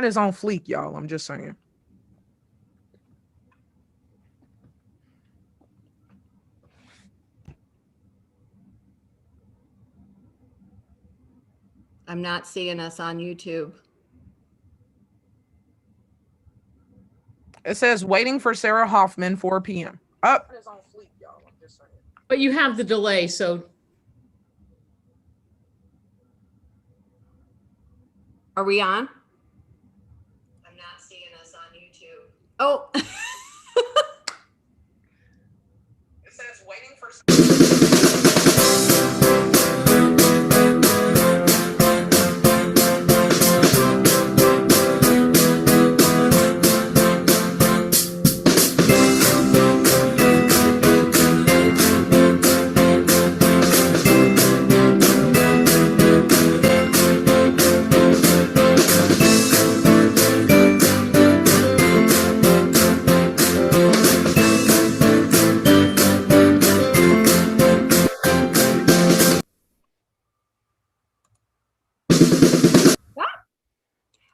chat is on fleek, y'all. I'm just saying. I'm not seeing us on YouTube. It says waiting for Sarah Hoffman, 4 p.m. Up. It's on fleek, y'all. I'm just saying. But you have the delay, so. Are we on? I'm not seeing us on YouTube. Oh. It says waiting for.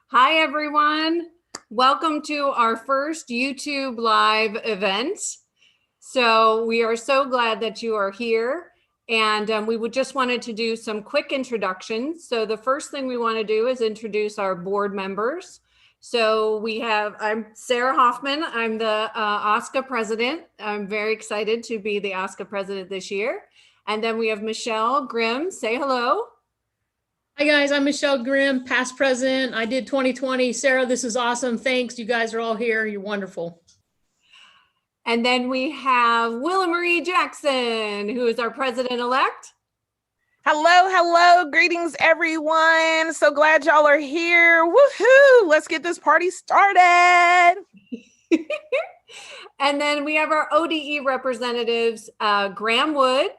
Hi, everyone. Welcome to our first YouTube live event. So we are so glad that you are here. And we would just wanted to do some quick introductions. So the first thing we want to do is introduce our board members. So I'm Sarah Hoffman. I'm the OSCA president. I'm very excited to be the OSCA president this year. And then we have Michelle Grimm. Say hello. Hi guys, I'm Michelle Grimm, past president. I did 2020. Sarah, this is awesome. Thanks. You guys are all here. You're wonderful. And then we have Willa Marie Jackson, who is our president-elect. Hello. Greetings, everyone. So glad y'all are here. Woohoo! Let's get this party started. And then we have our ODE representatives, Graham Wood.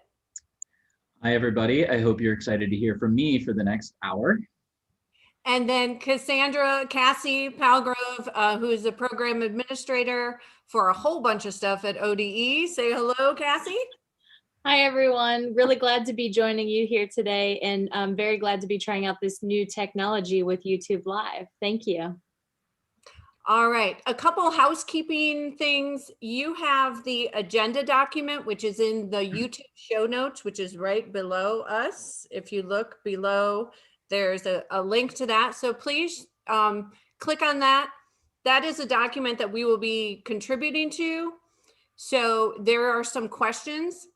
Hi, everybody. I hope you're excited to hear from me for the next hour. And then Cassie Palgrove, who is the program administrator for a whole bunch of stuff at ODE. Say hello, Cassie. Hi, everyone. Really glad to be joining you here today, and I'm very glad to be trying out this new technology with YouTube Live. Thank you. All right, a couple housekeeping things. You have the agenda document, which is in the YouTube show notes, which is right below us. If you look below, there's a link to that. So please click on that. That is a document that we will be contributing to. So there are some questions,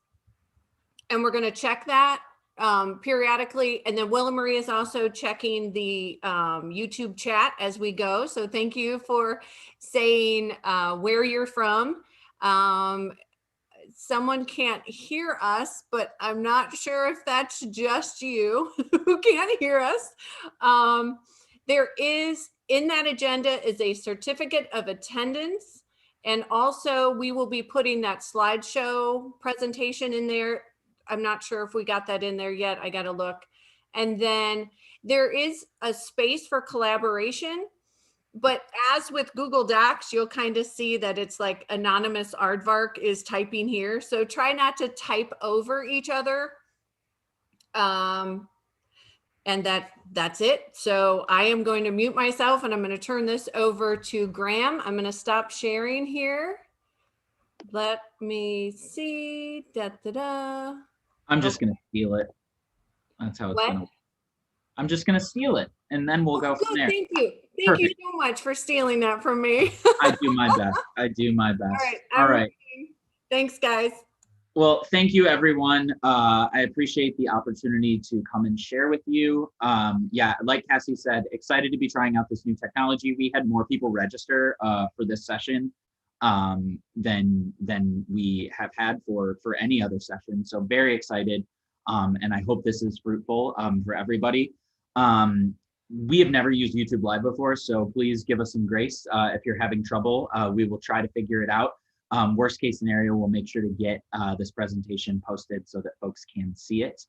and we're going to check that periodically. And then Willa Marie is also checking the YouTube chat as we go. So thank you for saying where you're from. Someone can't hear us, but I'm not sure if that's just you who can't hear us. There is, in that agenda is a certificate of attendance. And also we will be putting that slideshow presentation in there. I'm not sure if we got that in there yet. I got to look. And then there is a space for collaboration, but as with Google Docs, you'll kind of see that it's like anonymous aardvark is typing here. So try not to type over each other. And that's it. So I am going to mute myself and I'm going to turn this over to Graham. I'm going to stop sharing here. Let me see. I'm just going to steal it. That's how it's going to. I'm just going to steal it, and then we'll go from there. Thank you. Thank you so much for stealing that from me. I do my best. I do my best. All right. Thanks, guys. Well, thank you, everyone. I appreciate the opportunity to come and share with you. Yeah, like Cassie said, excited to be trying out this new technology. We had more people register for this session than we have had for any other session. So very excited, and I hope this is fruitful for everybody. We have never used YouTube Live before, so please give us some grace if you're having trouble. We will try to figure it out. Worst case scenario, we'll make sure to get this presentation posted so that folks can see it.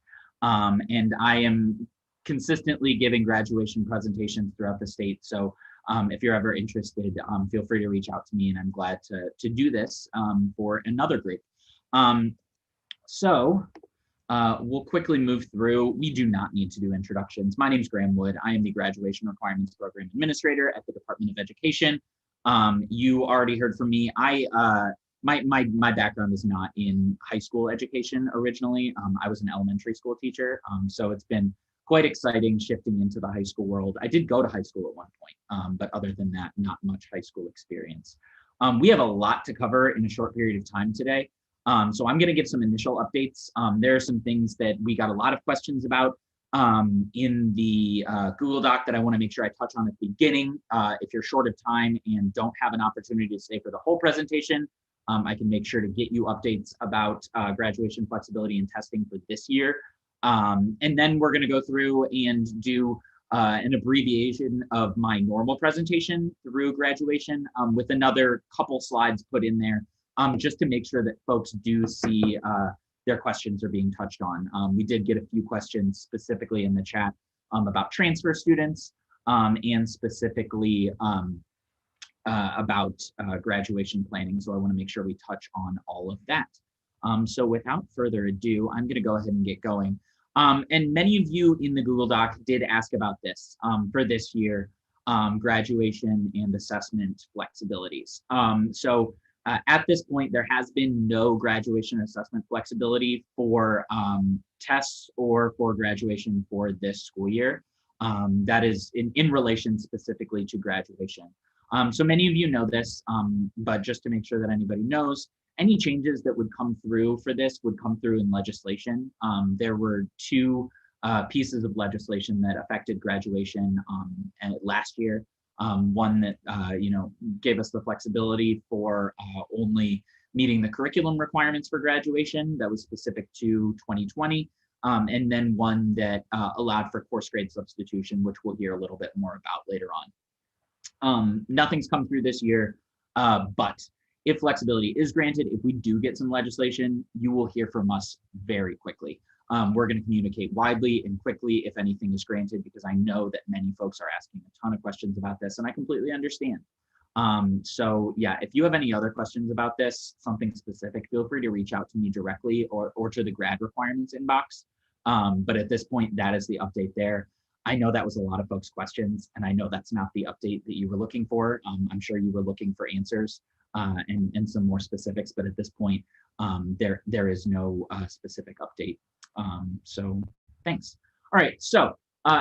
And I am consistently giving graduation presentations throughout the state. So if you're ever interested, feel free to reach out to me, and I'm glad to do this for another group. We'll quickly move through. We do not need to do introductions. My name is Graham Wood. I am the Graduation Requirements Program Administrator at the Department of Education. You already heard from me. My background is not in high school education originally. I was an elementary school teacher, so it's been quite exciting shifting into the high school world. I did go to high school at one point, but other than that, not much high school experience. We have a lot to cover in a short period of time today. So I'm going to give some initial updates. There are some things that we got a lot of questions about in the Google Doc that I want to make sure I touch on at the beginning. If you're short of time and don't have an opportunity to stay for the whole presentation, I can make sure to get you updates about graduation flexibility and testing for this year. And then we're going to go through and do an abbreviation of my normal presentation through graduation with another couple slides put in there just to make sure that folks do see their questions are being touched on. We did get a few questions specifically in the chat about transfer students and specifically about graduation planning. So I want to make sure we touch on all of that. So without further ado, I'm going to go ahead and get going. And many of you in the Google Doc did ask about this for this year, graduation and assessment flexibilities. So at this point, there has been no graduation assessment flexibility for tests or for graduation for this school year. That is in relation specifically to graduation. So many of you know this, but just to make sure that anybody knows, any changes that would come through for this would come through in legislation. There were two pieces of legislation that affected graduation last year. One that gave us the flexibility for only meeting the curriculum requirements for graduation that was specific to 2020, and then one that allowed for course grade substitution, which we'll hear a little bit more about later on. Nothing's come through this year, but if flexibility is granted, if we do get some legislation, you will hear from us very quickly. We're going to communicate widely and quickly if anything is granted, because I know that many folks are asking a ton of questions about this, and I completely understand. So yeah, if you have any other questions about this, something specific, feel free to reach out to me directly or to the grad requirements inbox. But at this point, that is the update there. I know that was a lot of folks' questions, and I know that's not the update that you were looking for. I'm sure you were looking for answers and some more specifics, but at this point, there is no specific update. So thanks. All right, so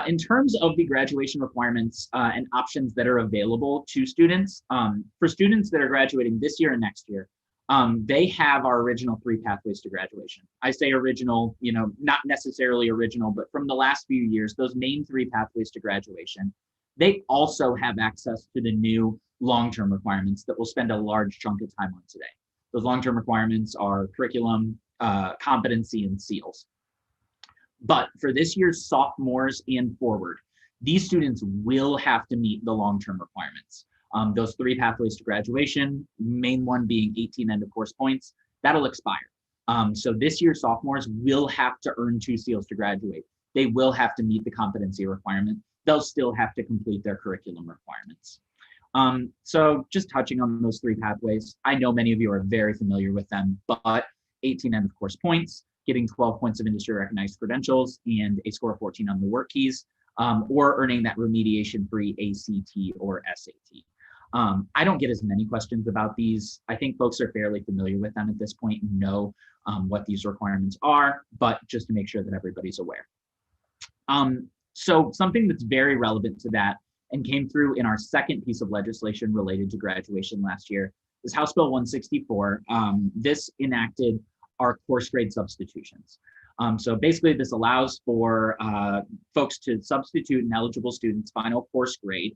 in terms of the graduation requirements and options that are available to students, for students that are graduating this year and next year, they have our original 3 pathways to graduation. I say original, not necessarily original, but from the last few years, those main 3 pathways to graduation, they also have access to the new long-term requirements that we'll spend a large chunk of time on today. Those long-term requirements are curriculum, competency, and SEALs. But for this year's sophomores and forward, these students will have to meet the long-term requirements. Those 3 pathways to graduation, main one being 18 end of course points, that'll expire. So this year's sophomores will have to earn 2 SEALs to graduate. They will have to meet the competency requirement. They'll still have to complete their curriculum requirements. So just touching on those 3 pathways, I know many of you are very familiar with them, but 18 end of course points, getting 12 points of industry recognized credentials and a score of 14 on the work keys, or earning that remediation-free ACT or SAT. I don't get as many questions about these. I think folks are fairly familiar with them at this point and know what these requirements are, but just to make sure that everybody's aware. So something that's very relevant to that and came through in our second piece of legislation related to graduation last year is House Bill 164. This enacted our course grade substitutions. So basically this allows for folks to substitute an eligible student's final course grade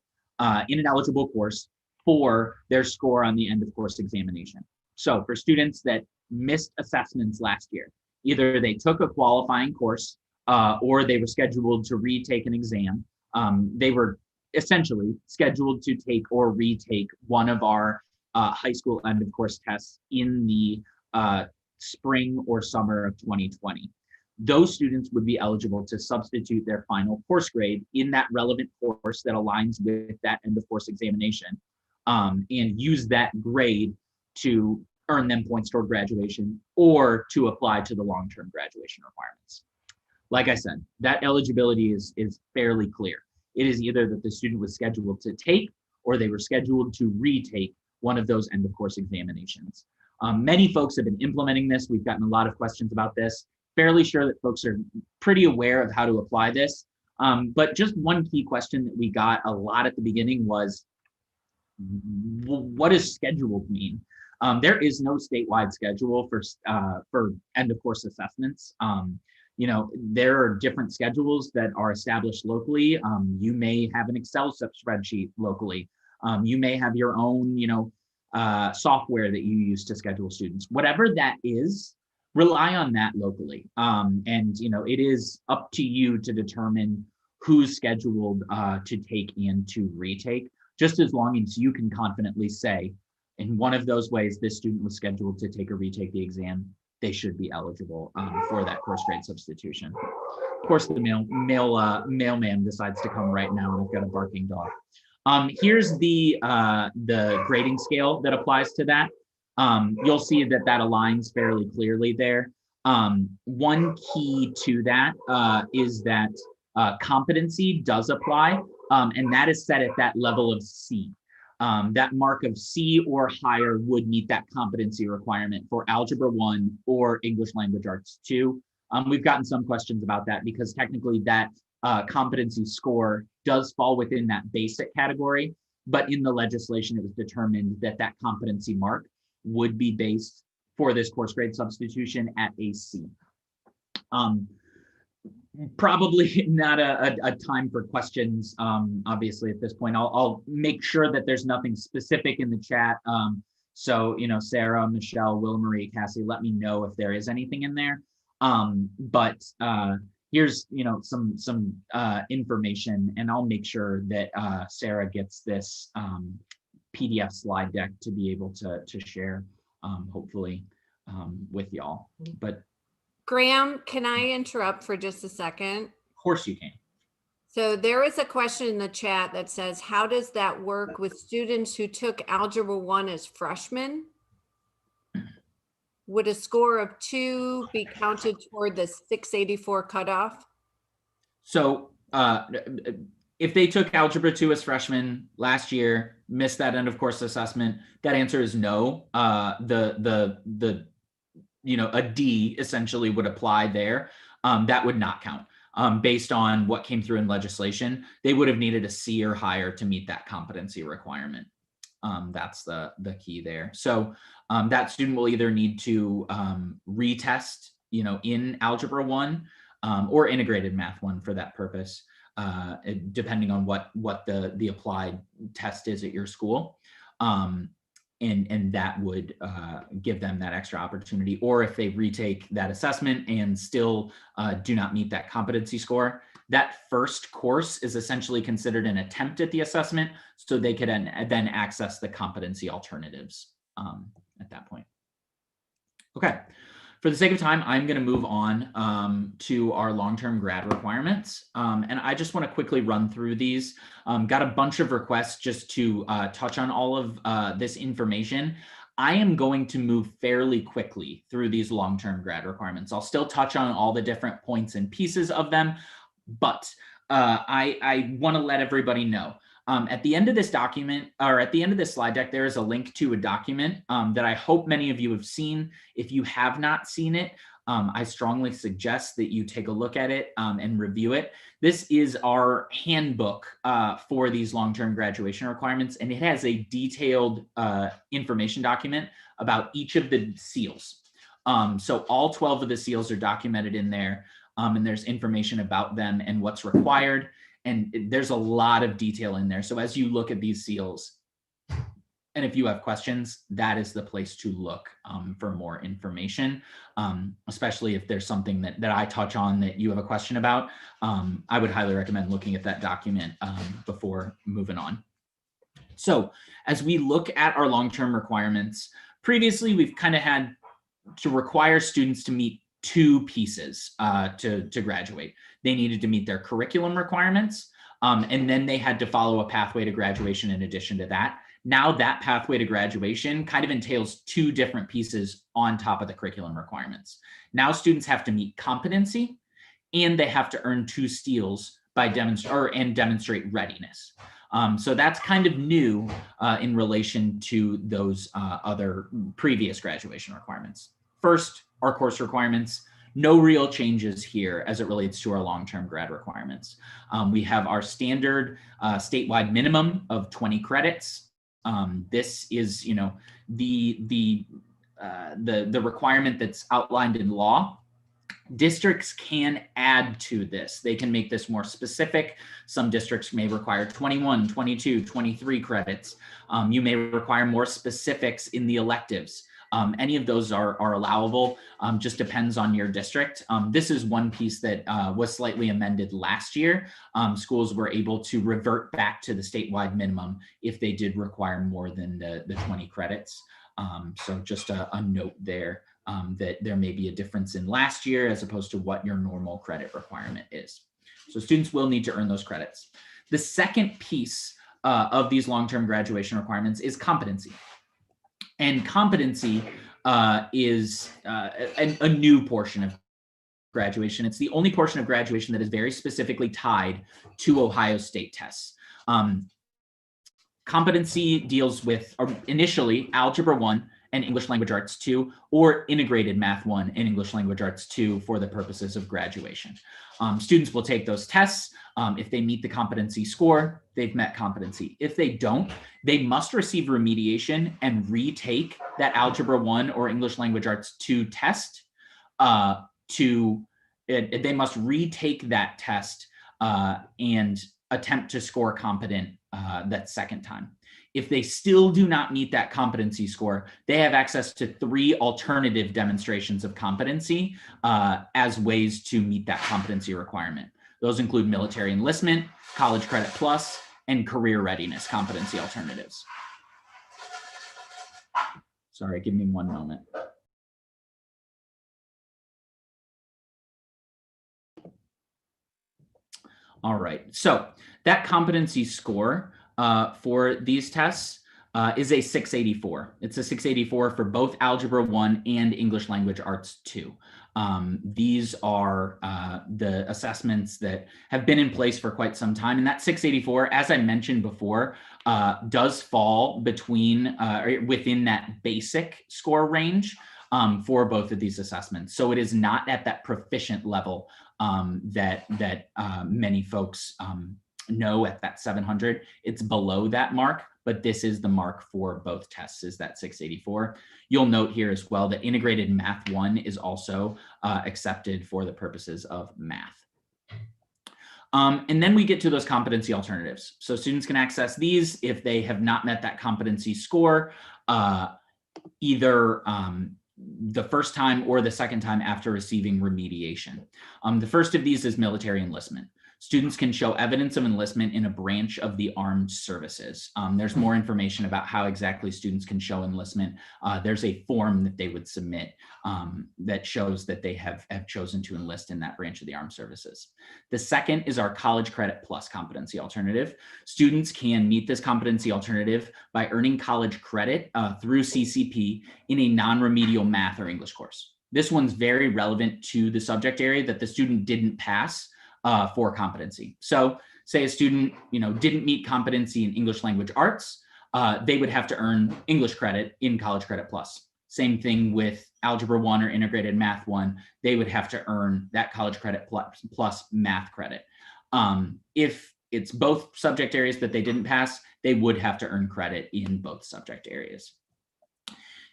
in an eligible course for their score on the end of course examination. So for students that missed assessments last year, either they took a qualifying course or they were scheduled to retake an exam. They were essentially scheduled to take or retake one of our high school end of course tests in the spring or summer of 2020. Those students would be eligible to substitute their final course grade in that relevant course that aligns with that end of course examination, and use that grade to earn them points toward graduation or to apply to the long-term graduation requirements. Like I said, that eligibility is fairly clear. It is either that the student was scheduled to take or they were scheduled to retake one of those end of course examinations. Many folks have been implementing this. We've gotten a lot of questions about this. Fairly sure that folks are pretty aware of how to apply this. But just one key question that we got a lot at the beginning was, what does scheduled mean? There is no statewide schedule for end of course assessments. There are different schedules that are established locally. You may have an Excel spreadsheet locally. You may have your own, software that you use to schedule students. Whatever that is, rely on that locally. It is up to you to determine who's scheduled to take and to retake, just as long as you can confidently say, in one of those ways, this student was scheduled to take or retake the exam, they should be eligible for that course grade substitution. Of course, the mailman decides to come right now, and I've got a barking dog. Here's the grading scale that applies to that. You'll see that aligns fairly clearly there. One key to that is that competency does apply, and that is set at that level of C. That mark of C or higher would meet that competency requirement for Algebra 1 or English Language Arts 2. We've gotten some questions about that because technically that competency score does fall within that basic category, but in the legislation it was determined that competency mark would be based for this course grade substitution at a C. Probably not a time for questions, obviously, at this point. I'll make sure that there's nothing specific in the chat. So, Sarah, Michelle, Will Marie, Cassie, let me know if there is anything in there. But here's, some information, and I'll make sure that Sarah gets this PDF slide deck to be able to share, hopefully, with y'all. But Graham, can I interrupt for just a second? of course you can. So there is a question in the chat that says, how does that work with students who took Algebra 1 as freshmen? Would a score of 2 be counted toward the 684 cutoff? So if they took Algebra 2 as freshmen last year, missed that end of course assessment, that answer is no. A D essentially would apply there. That would not count based on what came through in legislation. They would have needed a C or higher to meet that competency requirement. That's the key there. So that student will either need to retest, in Algebra 1 or integrated math 1 for that purpose, depending on what the applied test is at your school. And that would give them that extra opportunity. Or if they retake that assessment and still do not meet that competency score, that first course is essentially considered an attempt at the assessment, so they could then access the competency alternatives at that point. Okay, for the sake of time, I'm going to move on to our long-term grad requirements. And I just want to quickly run through these. Got a bunch of requests just to touch on all of this information. I am going to move fairly quickly through these long-term grad requirements. I'll still touch on all the different points and pieces of them, but I want to let everybody know. At the end of this document, or at the end of this slide deck, there is a link to a document that I hope many of you have seen. If you have not seen it, I strongly suggest that you take a look at it and review it. This is our handbook for these long-term graduation requirements, and it has a detailed information document about each of the seals. So all 12 of the seals are documented in there, and there's information about them and what's required. And there's a lot of detail in there. So as you look at these seals, and if you have questions, that is the place to look for more information, especially if there's something that I touch on that you have a question about. I would highly recommend looking at that document before moving on. So as we look at our long-term requirements, previously we've kind of had to require students to meet 2 pieces to graduate. They needed to meet their curriculum requirements, and then they had to follow a pathway to graduation in addition to that. Now that pathway to graduation kind of entails 2 different pieces on top of the curriculum requirements. Now students have to meet competency, and they have to earn 2 steals by demonstrate readiness. So that's kind of new in relation to those other previous graduation requirements. First, our course requirements. No real changes here as it relates to our long-term grad requirements. We have our standard statewide minimum of 20 credits. This is, you know, the requirement that's outlined in law. Districts can add to this. They can make this more specific. Some districts may require 21, 22, 23 credits. You may require more specifics in the electives. Any of those are allowable, just depends on your district. This is one piece that was slightly amended last year. Schools were able to revert back to the statewide minimum if they did require more than the 20 credits. So just a note there. That there may be a difference in last year as opposed to what your normal credit requirement is. So students will need to earn those credits. The second piece of these long-term graduation requirements is competency. And competency is a new portion of graduation. It's the only portion of graduation that is very specifically tied to Ohio State tests. Competency deals with initially Algebra 1 and English Language Arts 2, or integrated Math 1 and English Language Arts 2 for the purposes of graduation. Students will take those tests. If they meet the competency score, they've met competency. If they don't, they must receive remediation and retake that Algebra 1 or English Language Arts 2 test. They must retake that test and attempt to score competent that second time. If they still do not meet that competency score, they have access to 3 alternative demonstrations of competency as ways to meet that competency requirement. Those include military enlistment, college credit plus, and career readiness competency alternatives. Sorry, give me one moment. All right, so that competency score for these tests is a 684. It's a 684 for both Algebra 1 and English Language Arts 2. These are the assessments that have been in place for quite some time. And that 684, as I mentioned before, does fall between within that basic score range for both of these assessments. So it is not at that proficient level that many folks know at that 700. It's below that mark, but this is the mark for both tests, is that 684. You'll note here as well that integrated Math 1 is also accepted for the purposes of math. And then we get to those competency alternatives. So students can access these if they have not met that competency score, either the first time or the second time after receiving remediation. The first of these is military enlistment. Students can show evidence of enlistment in a branch of the armed services. There's more information about how exactly students can show enlistment. There's a form that they would submit that shows that they have chosen to enlist in that branch of the armed services. The second is our college credit plus competency alternative. Students can meet this competency alternative by earning college credit through CCP in a non-remedial math or English course. This one's very relevant to the subject area that the student didn't pass for competency. So say a student, didn't meet competency in English Language Arts, they would have to earn English credit in College Credit Plus. Same thing with Algebra 1 or Integrated Math 1, they would have to earn that College Credit plus math credit. If it's both subject areas that they didn't pass, they would have to earn credit in both subject areas.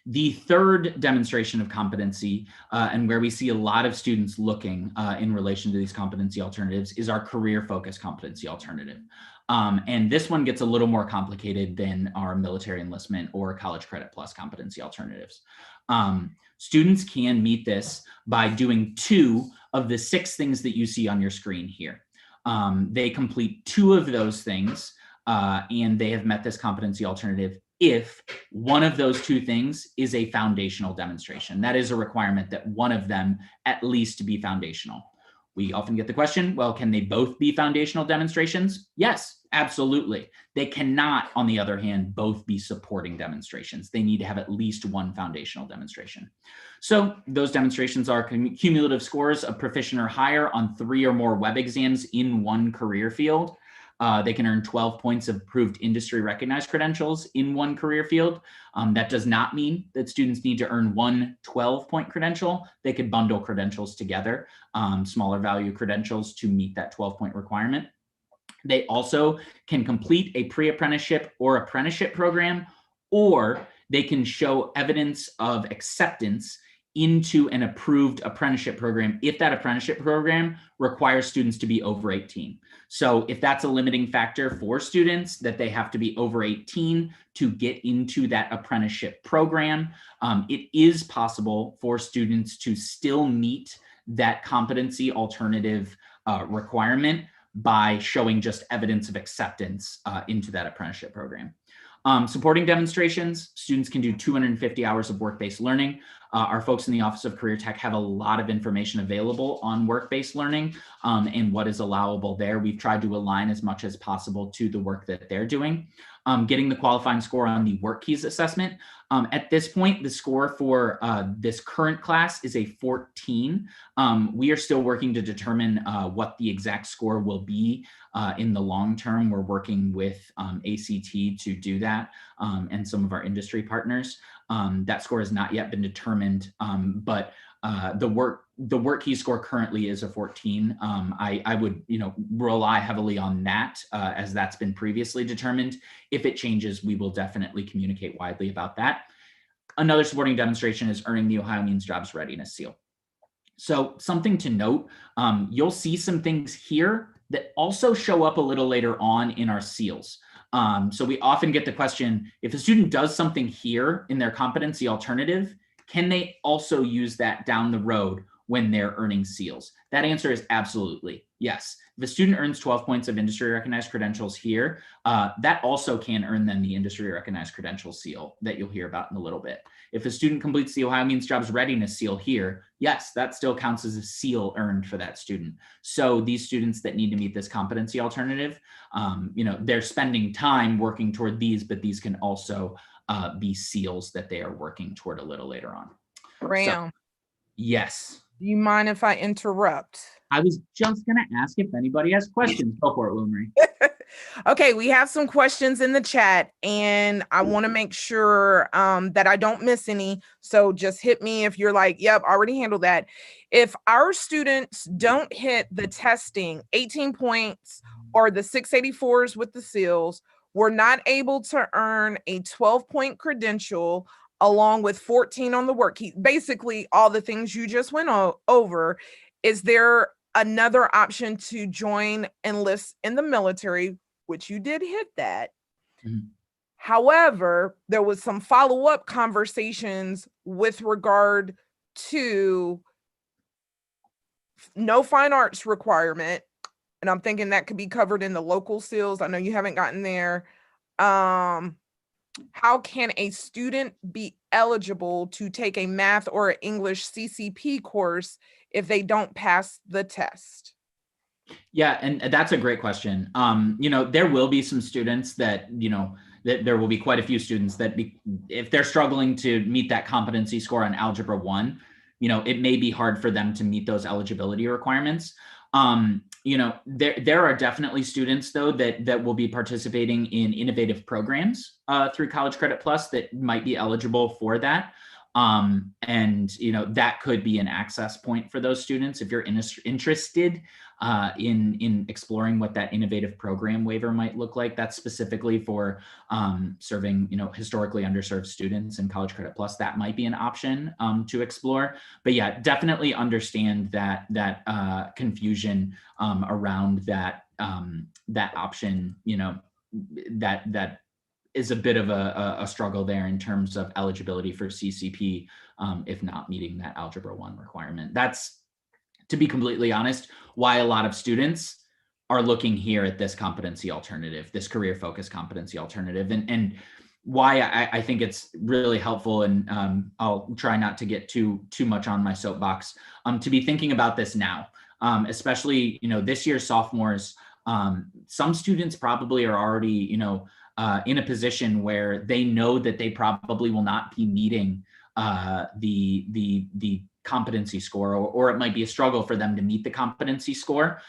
The third demonstration of competency, and where we see a lot of students looking in relation to these competency alternatives, is our career-focused competency alternative. And this one gets a little more complicated than our military enlistment or college credit plus competency alternatives. Students can meet this by doing 2 of the 6 things that you see on your screen here. They complete 2 of those things, and they have met this competency alternative if one of those 2 things is a foundational demonstration. That is a requirement that one of them at least be foundational. We often get the question, well, can they both be foundational demonstrations? Yes, absolutely. They cannot, on the other hand, both be supporting demonstrations. They need to have at least one foundational demonstration. So those demonstrations are cumulative scores of proficient or higher on 3 or more web exams in one career field. They can earn 12 points of approved industry recognized credentials in one career field. That does not mean that students need to earn one 12-point credential. They could bundle credentials together, smaller value credentials to meet that 12-point requirement. They also can complete a pre-apprenticeship or apprenticeship program, or they can show evidence of acceptance into an approved apprenticeship program if that apprenticeship program requires students to be over 18. So if that's a limiting factor for students, that they have to be over 18 to get into that apprenticeship program, it is possible for students to still meet that competency alternative requirement by showing just evidence of acceptance into that apprenticeship program. Supporting demonstrations, students can do 250 hours of work-based learning. Our folks in the Office of Career Tech have a lot of information available on work-based learning and what is allowable there. We've tried to align as much as possible to the work that they're doing. Getting the qualifying score on the work keys assessment. At this point, the score for this current class is a 14. We are still working to determine what the exact score will be in the long term. We're working with ACT to do that and some of our industry partners. That score has not yet been determined, but the work key score currently is a 14. I would, rely heavily on that as that's been previously determined. If it changes, we will definitely communicate widely about that. Another supporting demonstration is earning the Ohio Means Jobs Readiness Seal. So something to note, you'll see some things here that also show up a little later on in our seals. So we often get the question, if a student does something here in their competency alternative, can they also use that down the road when they're earning seals? That answer is absolutely yes. If a student earns 12 points of industry recognized credentials here, that also can earn them the industry recognized credential seal that you'll hear about in a little bit. If a student completes the Ohio Means Jobs Readiness Seal here, yes, that still counts as a seal earned for that student. So these students that need to meet this competency alternative, they're spending time working toward these, but these can also be seals that they are working toward a little later on. Graham, So, yes. do you mind if I interrupt? I was just going to ask if anybody has questions. Go for it, Wilmarie. Okay, we have some questions in the chat, and I want to make sure that I don't miss any. So just hit me if you're like, yep, already handled that. If our students don't hit the testing, 18 points or the 684s with the seals, we're not able to earn a 12-point credential along with 14 on the work key. Basically, all the things you just went over. Is there another option to join enlist in the military, which you did hit that? Mm-hmm. However, there was some follow-up conversations with regard to no fine arts requirement. And I'm thinking that could be covered in the local seals. I know you haven't gotten there. How can a student be eligible to take a math or English CCP course if they don't pass the test? Yeah, and that's a great question. There will be some students that, that there will be quite a few students that if they're struggling to meet that competency score on Algebra 1, it may be hard for them to meet those eligibility requirements. There are definitely students though that will be participating in innovative programs through College Credit Plus that might be eligible for that. That could be an access point for those students if you're interested in exploring what that innovative program waiver might look like. That's specifically for serving historically underserved students in College Credit Plus. That might be an option to explore. But yeah, definitely understand that confusion around that option. That is a bit of a struggle there in terms of eligibility for CCP if not meeting that Algebra 1 requirement. That's, to be completely honest, why a lot of students are looking here at this competency alternative, this career-focused competency alternative, and why I think it's really helpful, and I'll try not to get too much on my soapbox, to be thinking about this now, especially this year's sophomores. Some students probably are already in a position where they know that they probably will not be meeting the competency score, or it might be a struggle for them to meet the competency score.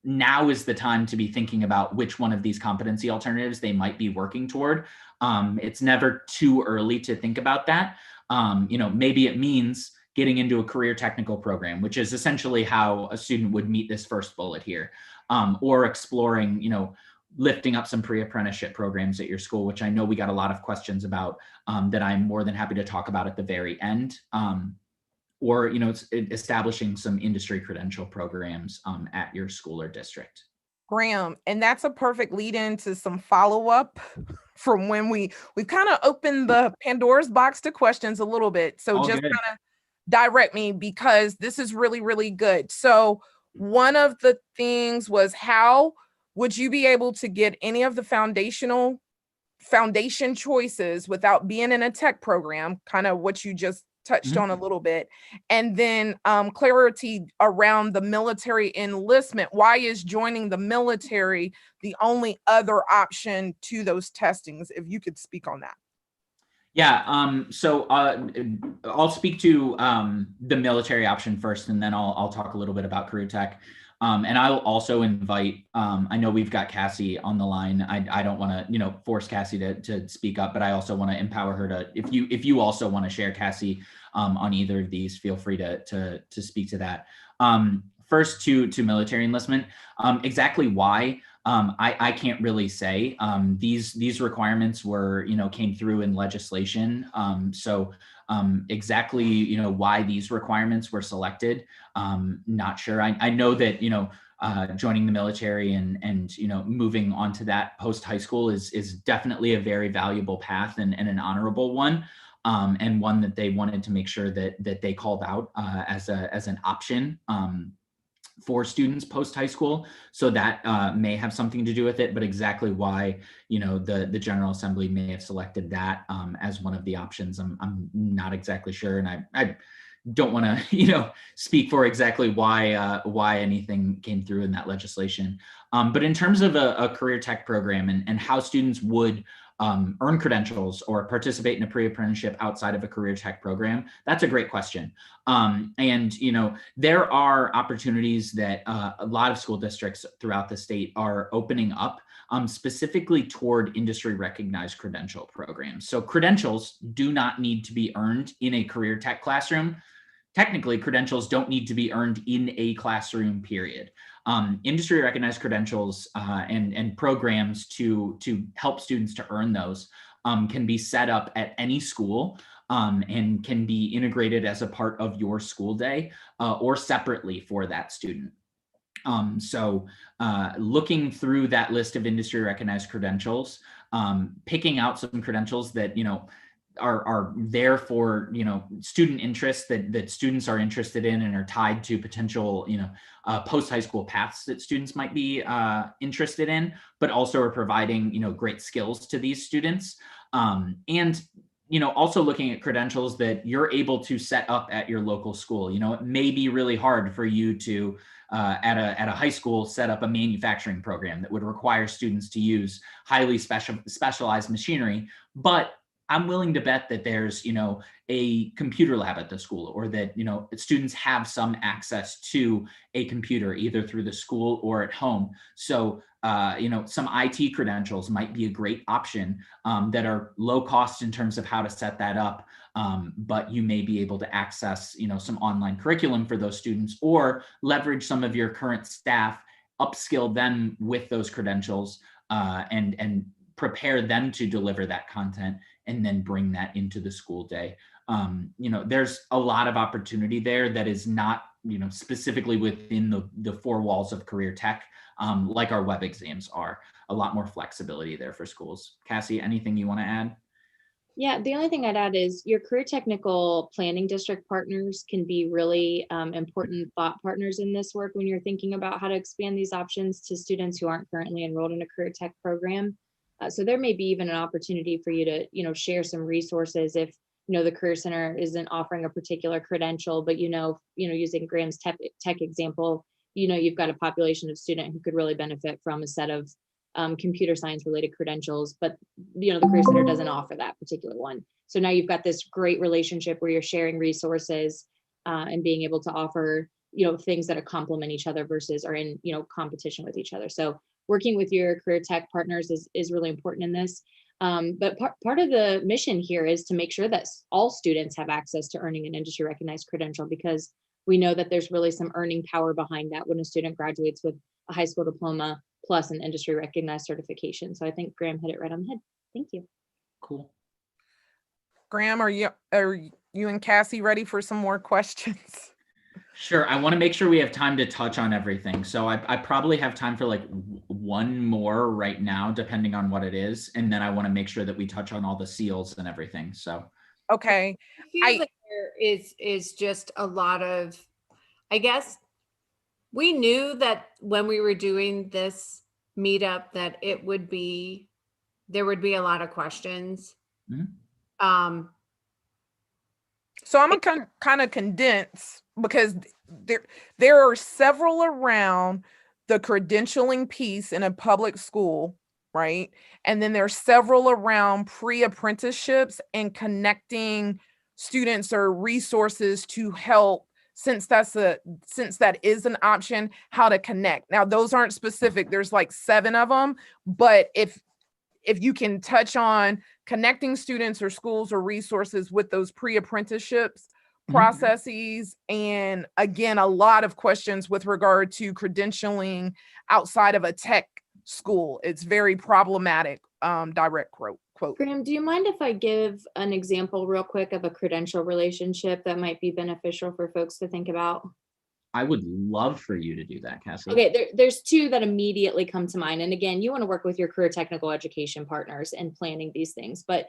now is the time to be thinking about which one of these competency alternatives they might be working toward. It's never too early to think about that. Maybe it means getting into a career technical program, which is essentially how a student would meet this first bullet here, or exploring, lifting up some pre-apprenticeship programs at your school, which I know we got a lot of questions about, that I'm more than happy to talk about at the very end. Or it's establishing some industry credential programs at your school or district. Graham, and that's a perfect lead into some follow-up from when we've kind of opened the Pandora's box to questions a little bit. So All just good. kind of direct me, because this is really, really good. So one of the things was, how would you be able to get any of the foundation choices without being in a tech program, kind of what you just touched on a little bit, and then clarity around the military enlistment. Why is joining the military the only other option to those testings? If you could speak on that. Yeah, so I'll speak to the military option first, and then I'll talk a little bit about career tech. And I'll also invite, I know we've got Cassie on the line. I don't want to, force Cassie to speak up, but I also want to empower her to, if you also want to share, Cassie, on either of these, feel free to speak to that. First to military enlistment, exactly why, I can't really say. These requirements were, came through in legislation. So exactly, why these requirements were selected, not sure. I know that, joining the military and moving on to that post high school is definitely a very valuable path and an honorable one, and one that they wanted to make sure that they called out as an option for students post high school. So that may have something to do with it, but exactly why, the General Assembly may have selected that as one of the options, I'm not exactly sure. And I don't want to, speak for exactly why anything came through in that legislation. But in terms of a career tech program and how students would earn credentials or participate in a pre-apprenticeship outside of a career tech program, that's a great question. And there are opportunities that a lot of school districts throughout the state are opening up, specifically toward industry recognized credential programs. So credentials do not need to be earned in a career tech classroom. Technically, credentials don't need to be earned in a classroom, period. Industry recognized credentials and programs to help students to earn those can be set up at any school and can be integrated as a part of your school day or separately for that student. So looking through that list of industry recognized credentials, picking out some credentials that, are there for, student interests that students are interested in and are tied to potential, post-high school paths that students might be interested in, but also are providing, great skills to these students. And also looking at credentials that you're able to set up at your local school. It may be really hard for you to, at a high school, set up a manufacturing program that would require students to use highly specialized machinery, but I'm willing to bet that there's, a computer lab at the school, or that, students have some access to a computer either through the school or at home. So, some IT credentials might be a great option that are low cost in terms of how to set that up. But you may be able to access, some online curriculum for those students, or leverage some of your current staff, upskill them with those credentials, and prepare them to deliver that content, and then bring that into the school day. There's a lot of opportunity there that is not, specifically within the four walls of career tech, like our web exams are. A lot more flexibility there for schools. Cassie, anything you want to add? Yeah, the only thing I'd add is your career technical planning district partners can be really important thought partners in this work when you're thinking about how to expand these options to students who aren't currently enrolled in a career tech program. So there may be even an opportunity for you to, share some resources if, the Career Center isn't offering a particular credential, but, using Graham's tech example, you've got a population of student who could really benefit from a set of computer science related credentials, but, the Career Center doesn't offer that particular one. So now you've got this great relationship where you're sharing resources and being able to offer, things that complement each other versus are in, competition with each other. So working with your career tech partners is really important in this. But part of the mission here is to make sure that all students have access to earning an industry recognized credential, because we know that there's really some earning power behind that when a student graduates with a high school diploma plus an industry recognized certification. So I think Graham hit it right on the head. Thank you. Cool. Graham, are you and Cassie ready for some more questions? Sure. I want to make sure we have time to touch on everything. So I probably have time for like one more right now, depending on what it is. And then I want to make sure that we touch on all the seals and everything. So. Okay. I feel like there is just a lot of, I guess, we knew that when we were doing this meetup that there would be a lot of questions. Mm-hmm. So I'm gonna kind of condense, because there are several around the credentialing piece in a public school, right? And then there's several around pre-apprenticeships and connecting students or resources to help, since that is an option, how to connect. Now, those aren't specific. There's like 7 of them, but if you can touch on connecting students or schools or resources with those pre-apprenticeships processes, and again, a lot of questions with regard to credentialing outside of a tech school. It's very problematic, direct quote. Graham, do you mind if I give an example real quick of a credential relationship that might be beneficial for folks to think about? I would love for you to do that, Cassie. Okay, there's 2 that immediately come to mind. And again, you want to work with your career technical education partners and planning these things. But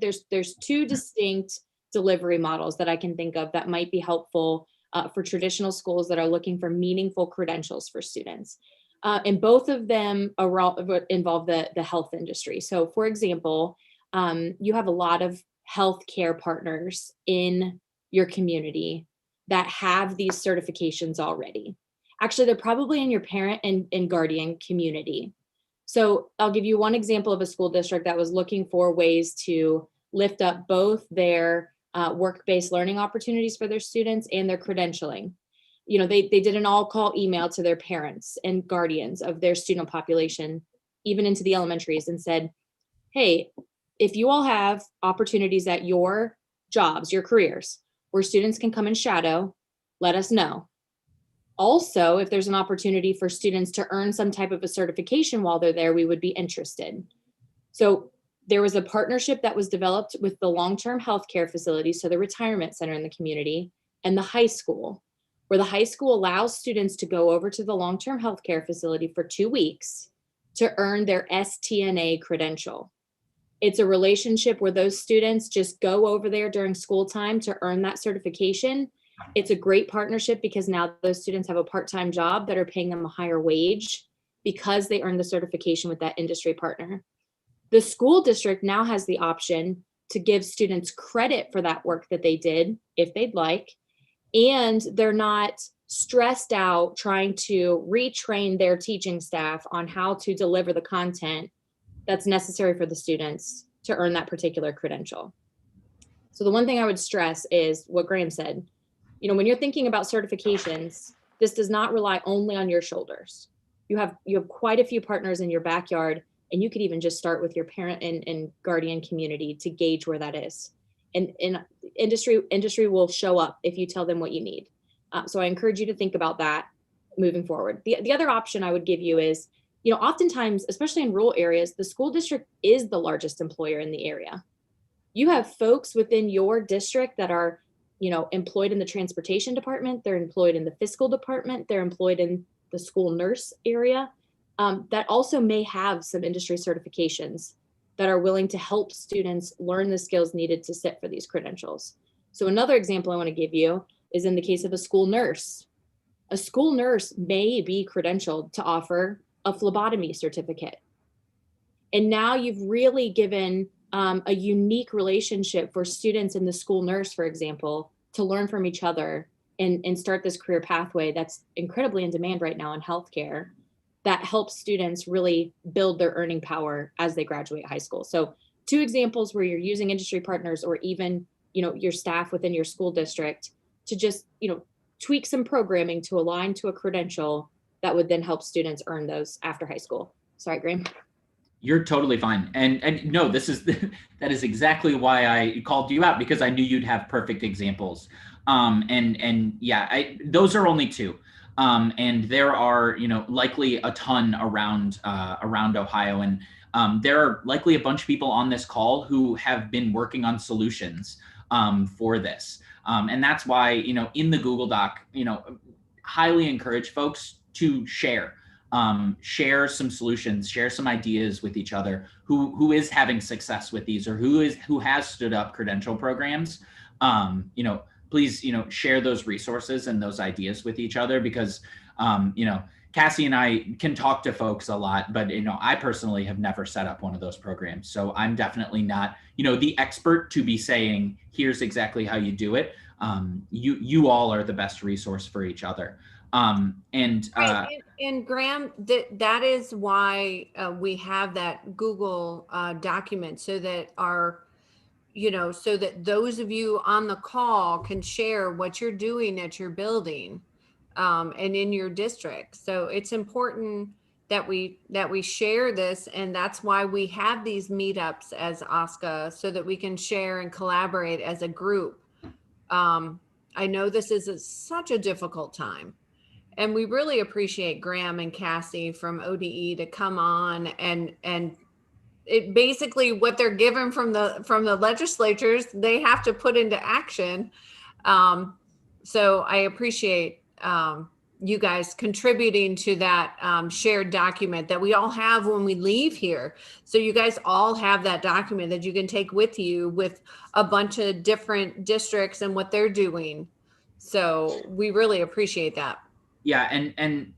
there's 2 distinct delivery models that I can think of that might be helpful for traditional schools that are looking for meaningful credentials for students. And both of them involve the health industry. So for example, you have a lot of healthcare partners in your community that have these certifications already. Actually, they're probably in your parent and guardian community. So I'll give you one example of a school district that was looking for ways to lift up both their work-based learning opportunities for their students and their credentialing. They did an all-call email to their parents and guardians of their student population, even into the elementaries, and said, hey, if you all have opportunities at your jobs, your careers, where students can come and shadow, let us know. Also, if there's an opportunity for students to earn some type of a certification while they're there, we would be interested. So there was a partnership that was developed with the long-term healthcare facilities, so the retirement center in the community, and the high school, where the high school allows students to go over to the long-term healthcare facility for 2 weeks to earn their STNA credential. It's a relationship where those students just go over there during school time to earn that certification. It's a great partnership because now those students have a part-time job that are paying them a higher wage because they earned the certification with that industry partner. The school district now has the option to give students credit for that work that they did, if they'd like, and they're not stressed out trying to retrain their teaching staff on how to deliver the content that's necessary for the students to earn that particular credential. So the one thing I would stress is what Graham said. When you're thinking about certifications, this does not rely only on your shoulders. You have quite a few partners in your backyard, and you could even just start with your parent and guardian community to gauge where that is. And industry will show up if you tell them what you need. So I encourage you to think about that moving forward. The other option I would give you is, oftentimes, especially in rural areas, the school district is the largest employer in the area. You have folks within your district that are, employed in the transportation department, they're employed in the fiscal department, they're employed in the school nurse area, that also may have some industry certifications that are willing to help students learn the skills needed to sit for these credentials. So another example I want to give you is in the case of a school nurse. A school nurse may be credentialed to offer a phlebotomy certificate. And now you've really given a unique relationship for students in the school nurse, for example, to learn from each other and start this career pathway that's incredibly in demand right now in healthcare, that helps students really build their earning power as they graduate high school. So 2 examples where you're using industry partners or even, your staff within your school district to just, tweak some programming to align to a credential that would then help students earn those after high school. Sorry, Graham. You're totally fine. And no, this is, that is exactly why I called you out, because I knew you'd have perfect examples. And yeah, those are only two. And there are, likely a ton around Ohio. And there are likely a bunch of people on this call who have been working on solutions for this. And that's why, in the Google Doc, highly encourage folks to share some solutions, share some ideas with each other, who is having success with these, or who has stood up credential programs. Please, share those resources and those ideas with each other, because, Cassie and I can talk to folks a lot, but, I personally have never set up one of those programs. So I'm definitely not, the expert to be saying, here's exactly how you do it. You all are the best resource for each other. And Graham, that is why we have that Google document, so that so that those of you on the call can share what you're doing at your building and in your district. So it's important that we share this, and that's why we have these meetups as OSCA, so that we can share and collaborate as a group. I know this is such a difficult time. And we really appreciate Graham and Cassie from ODE to come on and it basically what they're given from the legislatures, they have to put into action. So I appreciate you guys contributing to that shared document that we all have when we leave here. So you guys all have that document that you can take with you, with a bunch of different districts and what they're doing. So we really appreciate that. Yeah, and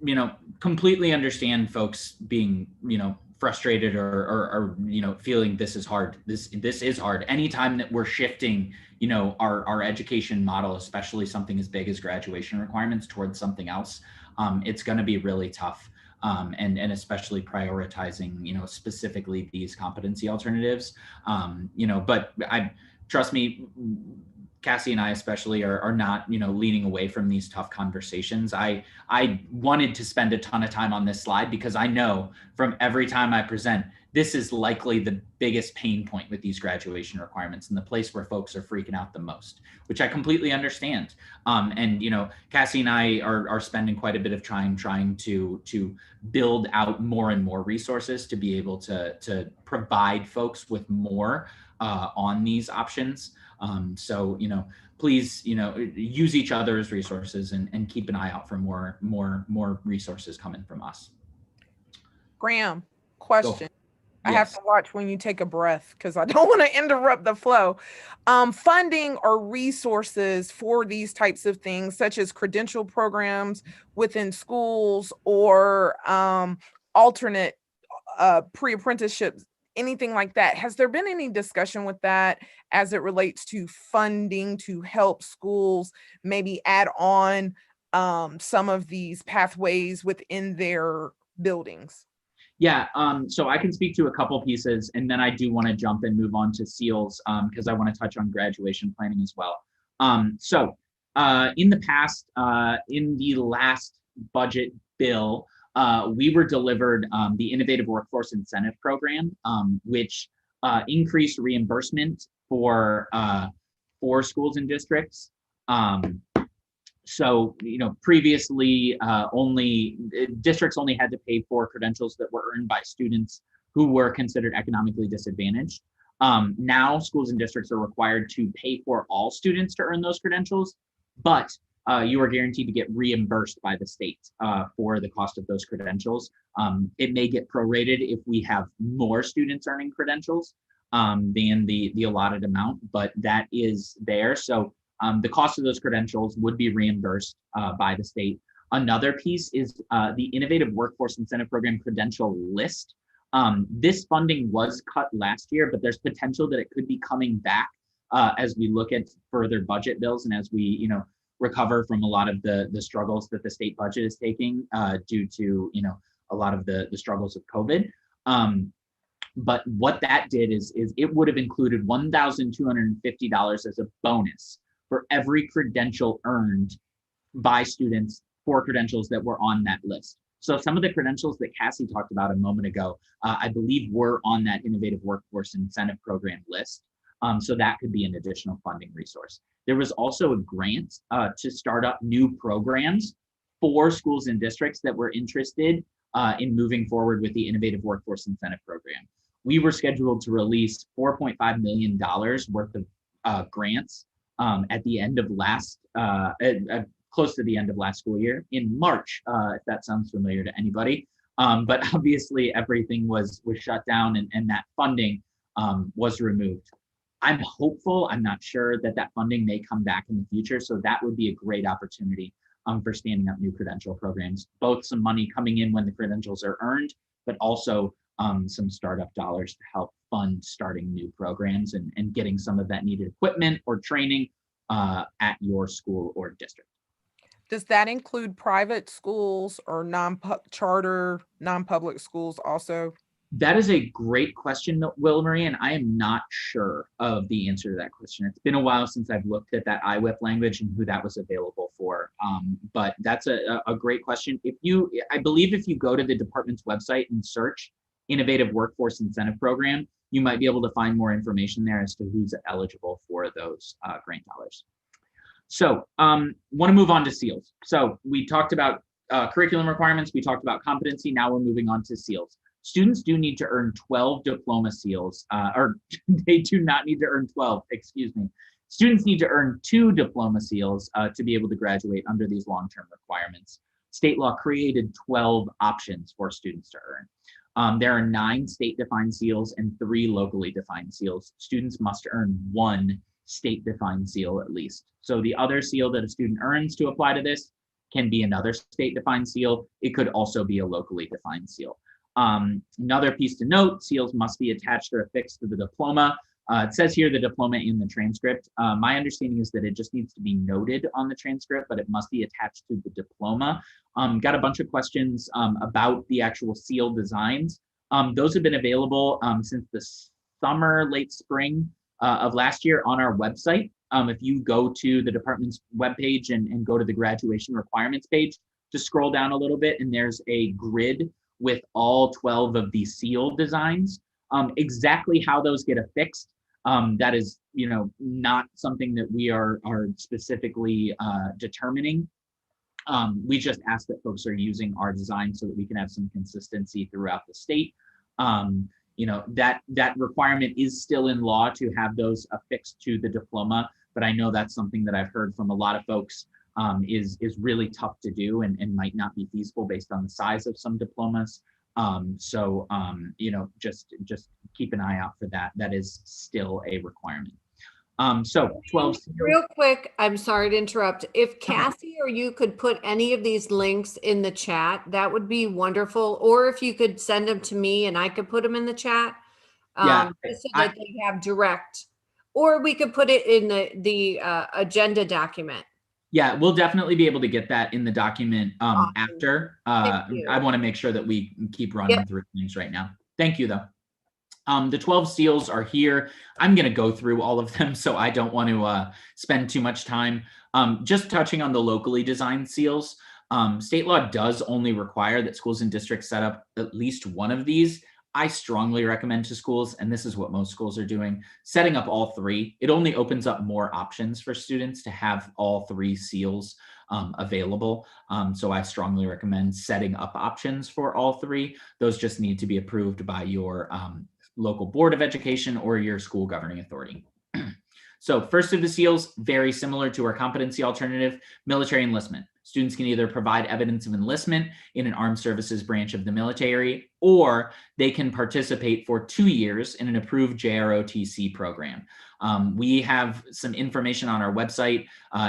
completely understand folks being frustrated or feeling this is hard. This is hard. Anytime that we're shifting our education model, especially something as big as graduation requirements, towards something else, it's going to be really tough. And especially prioritizing specifically these competency alternatives. But trust me, Cassie and I especially are not, leaning away from these tough conversations. I wanted to spend a ton of time on this slide because I know from every time I present, this is likely the biggest pain point with these graduation requirements, and the place where folks are freaking out the most, which I completely understand. And Cassie and I are spending quite a bit of time trying to build out more and more resources to be able to provide folks with more on these options. So, please, use each other's resources and keep an eye out for more resources coming from us. Graham, question. I Yes. have to watch when you take a breath because I don't want to interrupt the flow. Funding or resources for these types of things, such as credential programs within schools or alternate pre-apprenticeships, anything like that. Has there been any discussion with that as it relates to funding to help schools maybe add on some of these pathways within their buildings? Yeah, so I can speak to a couple pieces, and then I do want to jump and move on to SEALs because I want to touch on graduation planning as well. In the past, in the last budget bill, we were delivered the Innovative Workforce Incentive Program, which increased reimbursement for schools and districts. So, previously districts only had to pay for credentials that were earned by students who were considered economically disadvantaged. Now schools and districts are required to pay for all students to earn those credentials, but you are guaranteed to get reimbursed by the state for the cost of those credentials. It may get prorated if we have more students earning credentials than the allotted amount, but that is there. So the cost of those credentials would be reimbursed by the state. Another piece is the Innovative Workforce Incentive Program credential list. This funding was cut last year, but there's potential that it could be coming back as we look at further budget bills and as we, recover from a lot of the struggles that the state budget is taking due to, a lot of the struggles of COVID. But what that did is it would have included $1,250 as a bonus for every credential earned by students for credentials that were on that list. So some of the credentials that Cassie talked about a moment ago, I believe were on that Innovative Workforce Incentive Program list. So that could be an additional funding resource. There was also a grant to start up new programs for schools and districts that were interested in moving forward with the Innovative Workforce Incentive Program. We were scheduled to release $4.5 million worth of grants at the end of close to the end of last school year in March, if that sounds familiar to anybody. But obviously everything was shut down and that funding was removed. I'm hopeful, I'm not sure, that funding may come back in the future. So that would be a great opportunity for standing up new credential programs, both some money coming in when the credentials are earned, but also some startup dollars to help fund starting new programs and getting some of that needed equipment or training at your school or district. Does that include private schools or charter, non-public schools also? That is a great question, Will Marie, and I am not sure of the answer to that question. It's been a while since I've looked at that IWIP language and who that was available for. But that's a great question. I believe if you go to the department's website and search Innovative Workforce Incentive Program, you might be able to find more information there as to who's eligible for those grant dollars. So want to move on to SEALs. So we talked about curriculum requirements, we talked about competency, now we're moving on to SEALs. Students do need to earn 12 diploma SEALs, or they do not need to earn 12, excuse me. Students need to earn 2 diploma SEALs to be able to graduate under these long-term requirements. State law created 12 options for students to earn. There are 9 state-defined SEALs and 3 locally defined SEALs. Students must earn 1 state-defined SEAL at least. So the other SEAL that a student earns to apply to this can be another state-defined SEAL. It could also be a locally defined SEAL. Another piece to note, SEALs must be attached or affixed to the diploma. It says here the diploma in the transcript. My understanding is that it just needs to be noted on the transcript, but it must be attached to the diploma. Got a bunch of questions about the actual SEAL designs. Those have been available since the summer, late spring of last year on our website. If you go to the department's webpage and go to the graduation requirements page, just scroll down a little bit and there's a grid with all 12 of these SEAL designs. Exactly how those get affixed, that is, not something that we are specifically determining. We just ask that folks are using our design so that we can have some consistency throughout the state. That requirement is still in law to have those affixed to the diploma, but I know that's something that I've heard from a lot of folks is really tough to do and might not be feasible based on the size of some diplomas. Just keep an eye out for that. That is still a requirement. So 12. Real quick, I'm sorry to interrupt. If Cassie or you could put any of these links in the chat, that would be wonderful. Or if you could send them to me and I could put them in the chat, just so that they have direct. Or we could put it in the agenda document. Yeah, we'll definitely be able to get that in the document after. I want to make sure that we keep running through things right now. Thank you, though. The 12 SEALs are here. I'm going to go through all of them, so I don't want to spend too much time. Just touching on the locally designed SEALs, state law does only require that schools and districts set up at least one of these. I strongly recommend to schools, and this is what most schools are doing, setting up all 3. It only opens up more options for students to have all 3 SEALs available. So I strongly recommend setting up options for all 3. Those just need to be approved by your local board of education or your school governing authority. So first of the SEALs, very similar to our competency alternative, military enlistment. Students can either provide evidence of enlistment in an armed services branch of the military, or they can participate for 2 years in an approved JROTC program. We have some information on our website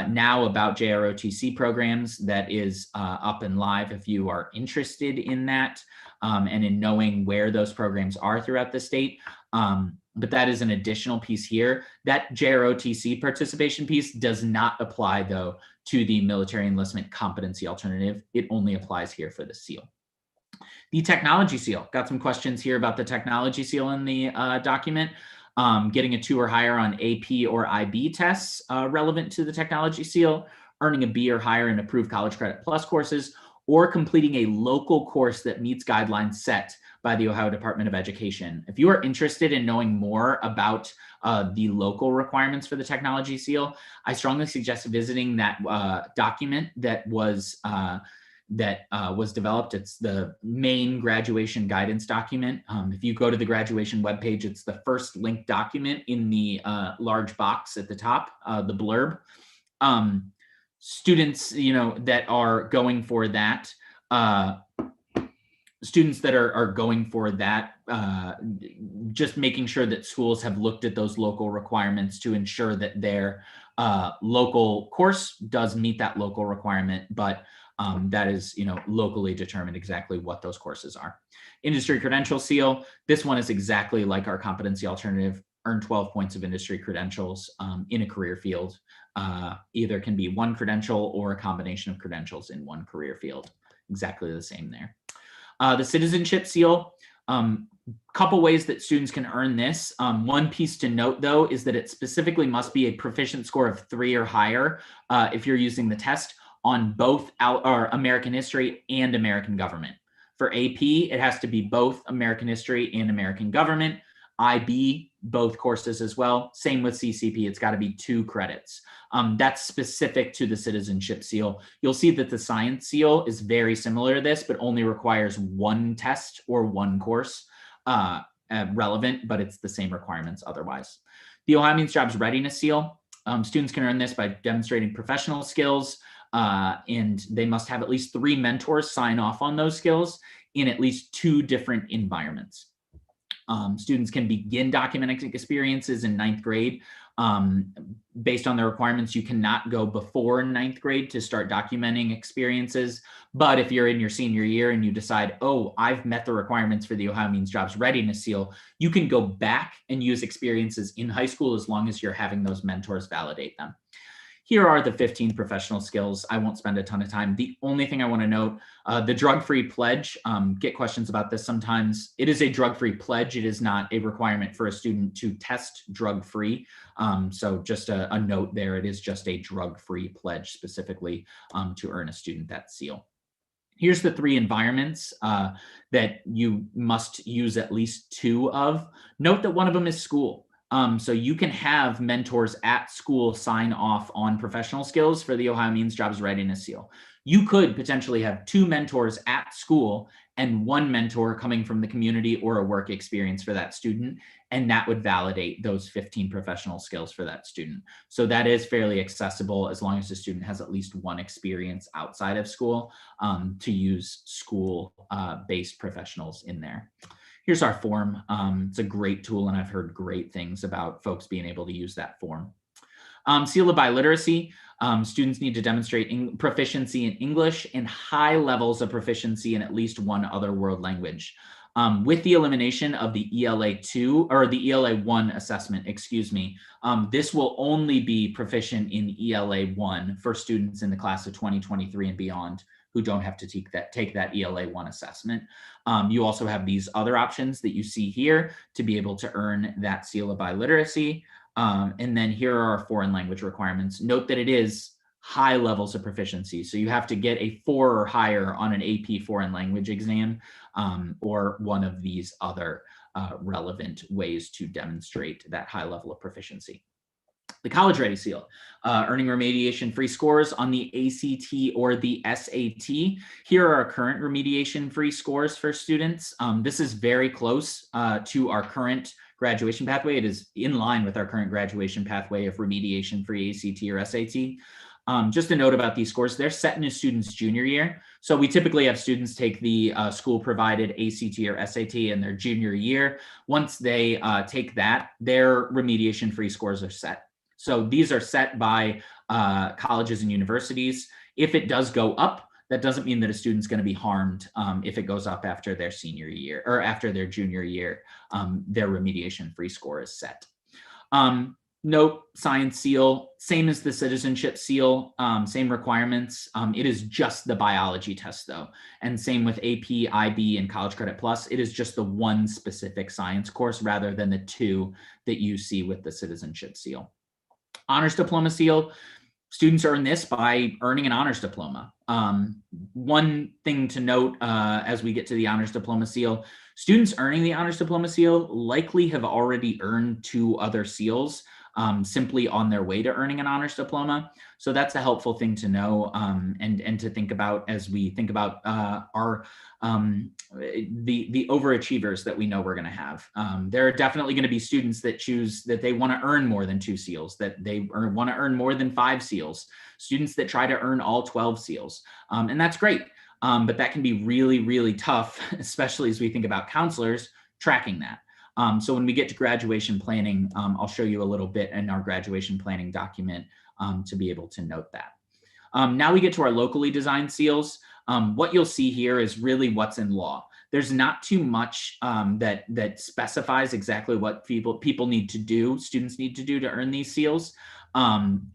now about JROTC programs that is up and live if you are interested in that and in knowing where those programs are throughout the state. But that is an additional piece here. That JROTC participation piece does not apply, though, to the military enlistment competency alternative. It only applies here for the SEAL. The technology SEAL, got some questions here about the technology SEAL in the document. Getting a 2 or higher on AP or IB tests relevant to the technology SEAL. earning a B or higher in approved College Credit Plus courses, or completing a local course that meets guidelines set by the Ohio Department of Education. If you are interested in knowing more about the local requirements for the technology seal, I strongly suggest visiting that document that was developed. It's the main graduation guidance document. If you go to the graduation webpage, it's the first linked document in the large box at the top, the blurb. Students, that are going for that, just making sure that schools have looked at those local requirements to ensure that their local course does meet that local requirement, but that is, locally determined exactly what those courses are. Industry credential seal. This one is exactly like our competency alternative. Earn 12 points of industry credentials in a career field. Either can be one credential or a combination of credentials in one career field. Exactly the same there. The citizenship seal. Couple ways that students can earn this. One piece to note, though, is that it specifically must be a proficient score of 3 or higher if you're using the test on both American history and American government. For AP, it has to be both American history and American government. IB, both courses as well. Same with CCP, it's got to be 2 credits. That's specific to the citizenship seal. You'll see that the science seal is very similar to this, but only requires 1 test or 1 course relevant, but it's the same requirements otherwise. The Ohio Means Jobs Readiness seal. Students can earn this by demonstrating professional skills, and they must have at least 3 mentors sign off on those skills in at least 2 different environments. Students can begin documenting experiences in 9th grade. Based on the requirements, you cannot go before 9th grade to start documenting experiences. But if you're in your senior year and you decide, oh, I've met the requirements for the Ohio Means Jobs Readiness seal, you can go back and use experiences in high school as long as you're having those mentors validate them. Here are the 15 professional skills. I won't spend a ton of time. The only thing I want to note, the drug-free pledge, get questions about this sometimes. It is a drug-free pledge. It is not a requirement for a student to test drug-free. So just a note there, it is just a drug-free pledge specifically to earn a student that seal. Here's the 3 environments that you must use at least 2 of. Note that one of them is school. So you can have mentors at school sign off on professional skills for the Ohio Means Jobs Readiness seal. You could potentially have 2 mentors at school and 1 mentor coming from the community or a work experience for that student, and that would validate those 15 professional skills for that student. So that is fairly accessible as long as the student has at least 1 experience outside of school to use school-based professionals in there. Here's our form. It's a great tool, and I've heard great things about folks being able to use that form. Seal of biliteracy. Students need to demonstrate proficiency in English and high levels of proficiency in at least 1 other world language. With the elimination of the ELA2 or the ELA1 assessment, excuse me, this will only be proficient in ELA1 for students in the class of 2023 and beyond who don't have to take that ELA1 assessment. You also have these other options that you see here to be able to earn that seal of biliteracy. And then here are our foreign language requirements. Note that it is high levels of proficiency. So you have to get a 4 or higher on an AP foreign language exam or one of these other relevant ways to demonstrate that high level of proficiency. The College Ready seal, earning remediation-free scores on the ACT or the SAT. Here are our current remediation-free scores for students. This is very close to our current graduation pathway. It is in line with our current graduation pathway of remediation-free ACT or SAT. Just a note about these scores, they're set in a student's junior year. So we typically have students take the school-provided ACT or SAT in their junior year. Once they take that, their remediation-free scores are set. So these are set by colleges and universities. If it does go up, that doesn't mean that a student's going to be harmed if it goes up after their senior year or after their junior year. Their remediation-free score is set. Note, science seal, same as the citizenship seal, same requirements. It is just the biology test though. And same with AP, IB, and College Credit Plus. It is just the 1 specific science course rather than the 2 that you see with the citizenship seal. Honors diploma seal. students earn this by earning an honors diploma. One thing to note as we get to the honors diploma seal, students earning the honors diploma seal likely have already earned 2 other seals simply on their way to earning an honors diploma. So that's a helpful thing to know and to think about as we think about our the overachievers that we know we're going to have. There are definitely going to be students that choose that they want to earn more than 2 seals, that they want to earn more than 5 seals, students that try to earn all 12 seals. And that's great. But that can be really, really tough, especially as we think about counselors tracking that. So when we get to graduation planning, I'll show you a little bit in our graduation planning document to be able to note that. Now we get to our locally designed seals. What you'll see here is really what's in law. There's not too much that specifies exactly what people need to do, students need to do to earn these seals,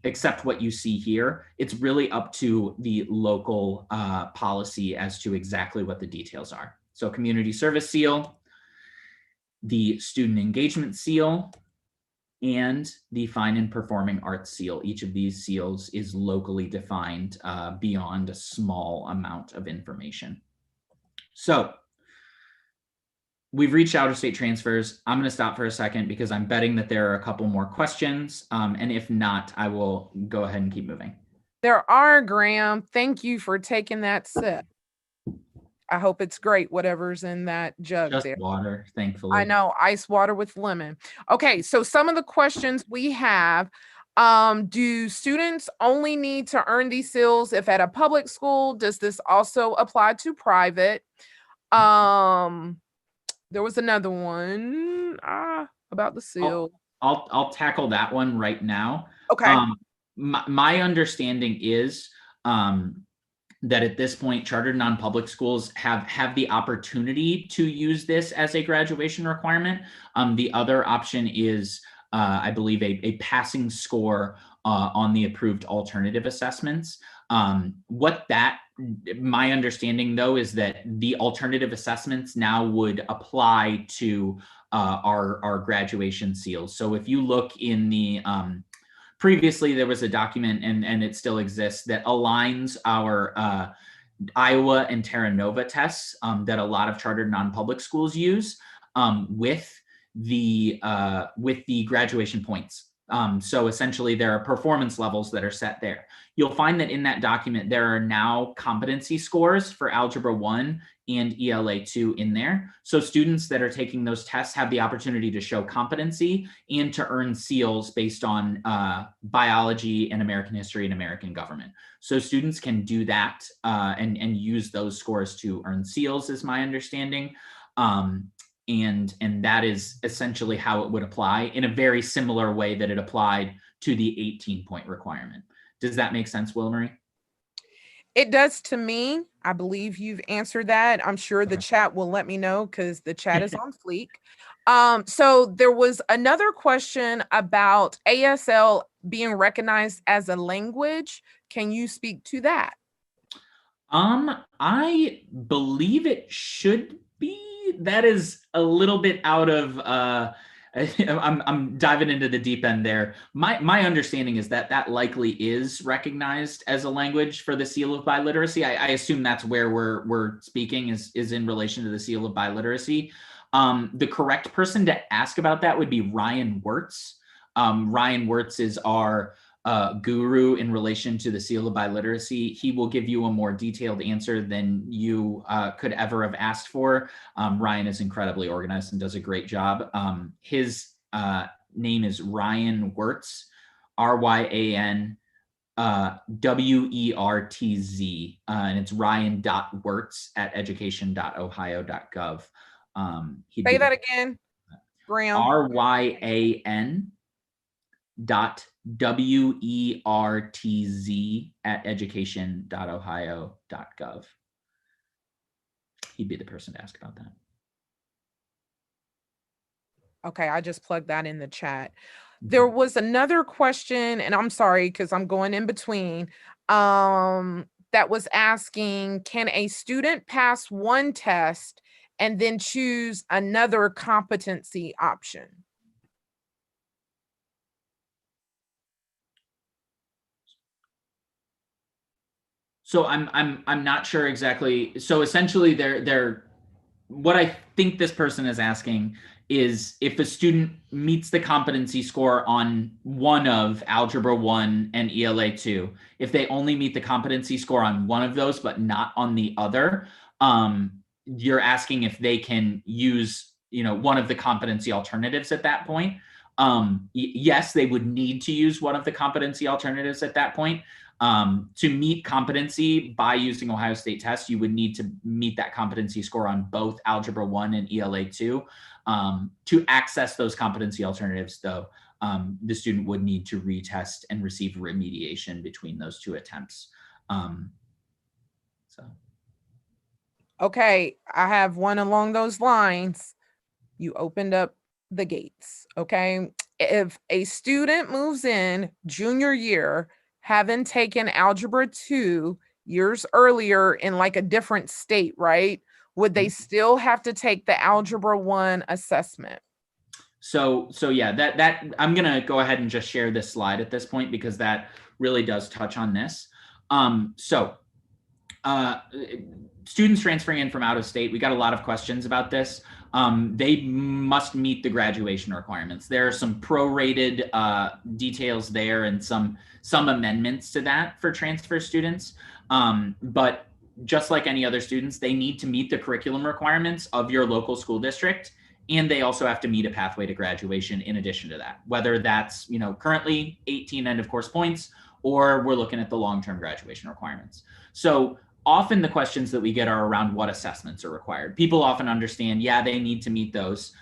except what you see here. It's really up to the local policy as to exactly what the details are. So community service seal, the student engagement seal, and the fine and performing arts seal. Each of these seals is locally defined beyond a small amount of information. So we've reached out-of-state transfers. I'm going to stop for a second because I'm betting that there are a couple more questions. And if not, I will go ahead and keep moving. There are, Graham. Thank you for taking that sip. I hope it's great, whatever's in that jug Just there. water, thankfully. I know, ice water with lemon. Okay, so some of the questions we have, do students only need to earn these seals if at a public school? Does this also apply to private? There was another one about the seal. I'll tackle that one right now. Okay. My understanding is that at this point, chartered non-public schools have the opportunity to use this as a graduation requirement. The other option is, I believe, a passing score on the approved alternative assessments. My understanding, though, is that the alternative assessments now would apply to our graduation seals. So if you look in the previously, there was a document, and it still exists, that aligns our Iowa and Terra Nova tests that a lot of chartered non-public schools use with the graduation points. So essentially, there are performance levels that are set there. You'll find that in that document, there are now competency scores for Algebra 1 and ELA 2 in there. So students that are taking those tests have the opportunity to show competency and to earn seals based on biology and American history and American government. So students can do that and use those scores to earn seals, is my understanding. And that is essentially how it would apply in a very similar way that it applied to the 18-point requirement. Does that make sense, Wilmarie? It does to me. I believe you've answered that. I'm sure the chat will let me know because the chat is on fleek. So there was another question about ASL being recognized as a language. Can you speak to that? I believe it should be. That is a little bit out of I'm diving into the deep end there. My understanding is that likely is recognized as a language for the seal of biliteracy. I assume that's where we're speaking is in relation to the seal of biliteracy. The correct person to ask about that would be Ryan Wirtz. Ryan Wirtz is our guru in relation to the seal of biliteracy. He will give you a more detailed answer than you could ever have asked for. Ryan is incredibly organized and does a great job. His name is Ryan Wirtz, RYAN WERTZ, and it's ryan.wirtz@education.ohio.gov. Say that again, Graham. RYAN.WERTZ@education.ohio.gov. He'd be the person to ask about that. Okay, I just plugged that in the chat. There was another question, and I'm sorry because I'm going in between, that was asking, can a student pass one test and then choose another competency option? So I'm not sure exactly. So essentially they're what I think this person is asking is if a student meets the competency score on one of Algebra 1 and ELA 2, if they only meet the competency score on one of those, but not on the other, you're asking if they can use, one of the competency alternatives at that point. Yes, they would need to use one of the competency alternatives at that point. To meet competency by using Ohio State tests, you would need to meet that competency score on both Algebra 1 and ELA 2. To access those competency alternatives, though, the student would need to retest and receive remediation between those two attempts. Okay, I have one along those lines. You opened up the gates, okay? If a student moves in junior year, having taken Algebra 2 years earlier in like a different state, right? Would they still have to take the Algebra 1 assessment? So yeah, that I'm gonna go ahead and just share this slide at this point because that really does touch on this. Students transferring in from out of state, we got a lot of questions about this. They must meet the graduation requirements. There are some prorated details there and some amendments to that for transfer students. But just like any other students, they need to meet the curriculum requirements of your local school district. And they also have to meet a pathway to graduation in addition to that, whether that's, currently 18 end of course points, or we're looking at the long-term graduation requirements. So often the questions that we get are around what assessments are required. People often understand, yeah, they need to meet those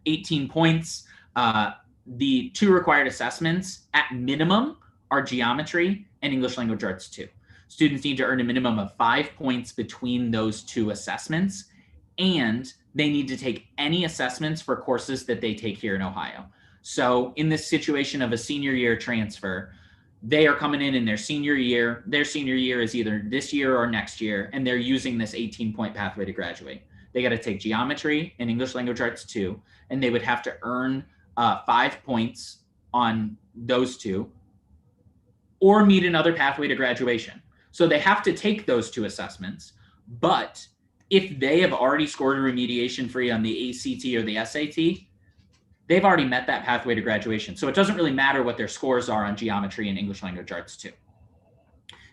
18 points. The two required assessments at minimum are geometry and English language arts 2. Students need to earn a minimum of 5 points between those two assessments, and they need to take any assessments for courses that they take here in Ohio. So in this situation of a senior year transfer, they are coming in their senior year. Their senior year is either this year or next year, and they're using this 18-point pathway to graduate. They got to take geometry and English language arts 2, and they would have to earn 5 points on those two or meet another pathway to graduation. So they have to take those two assessments, but if they have already scored a remediation free on the ACT or the SAT, they've already met that pathway to graduation. So it doesn't really matter what their scores are on geometry and English language arts 2.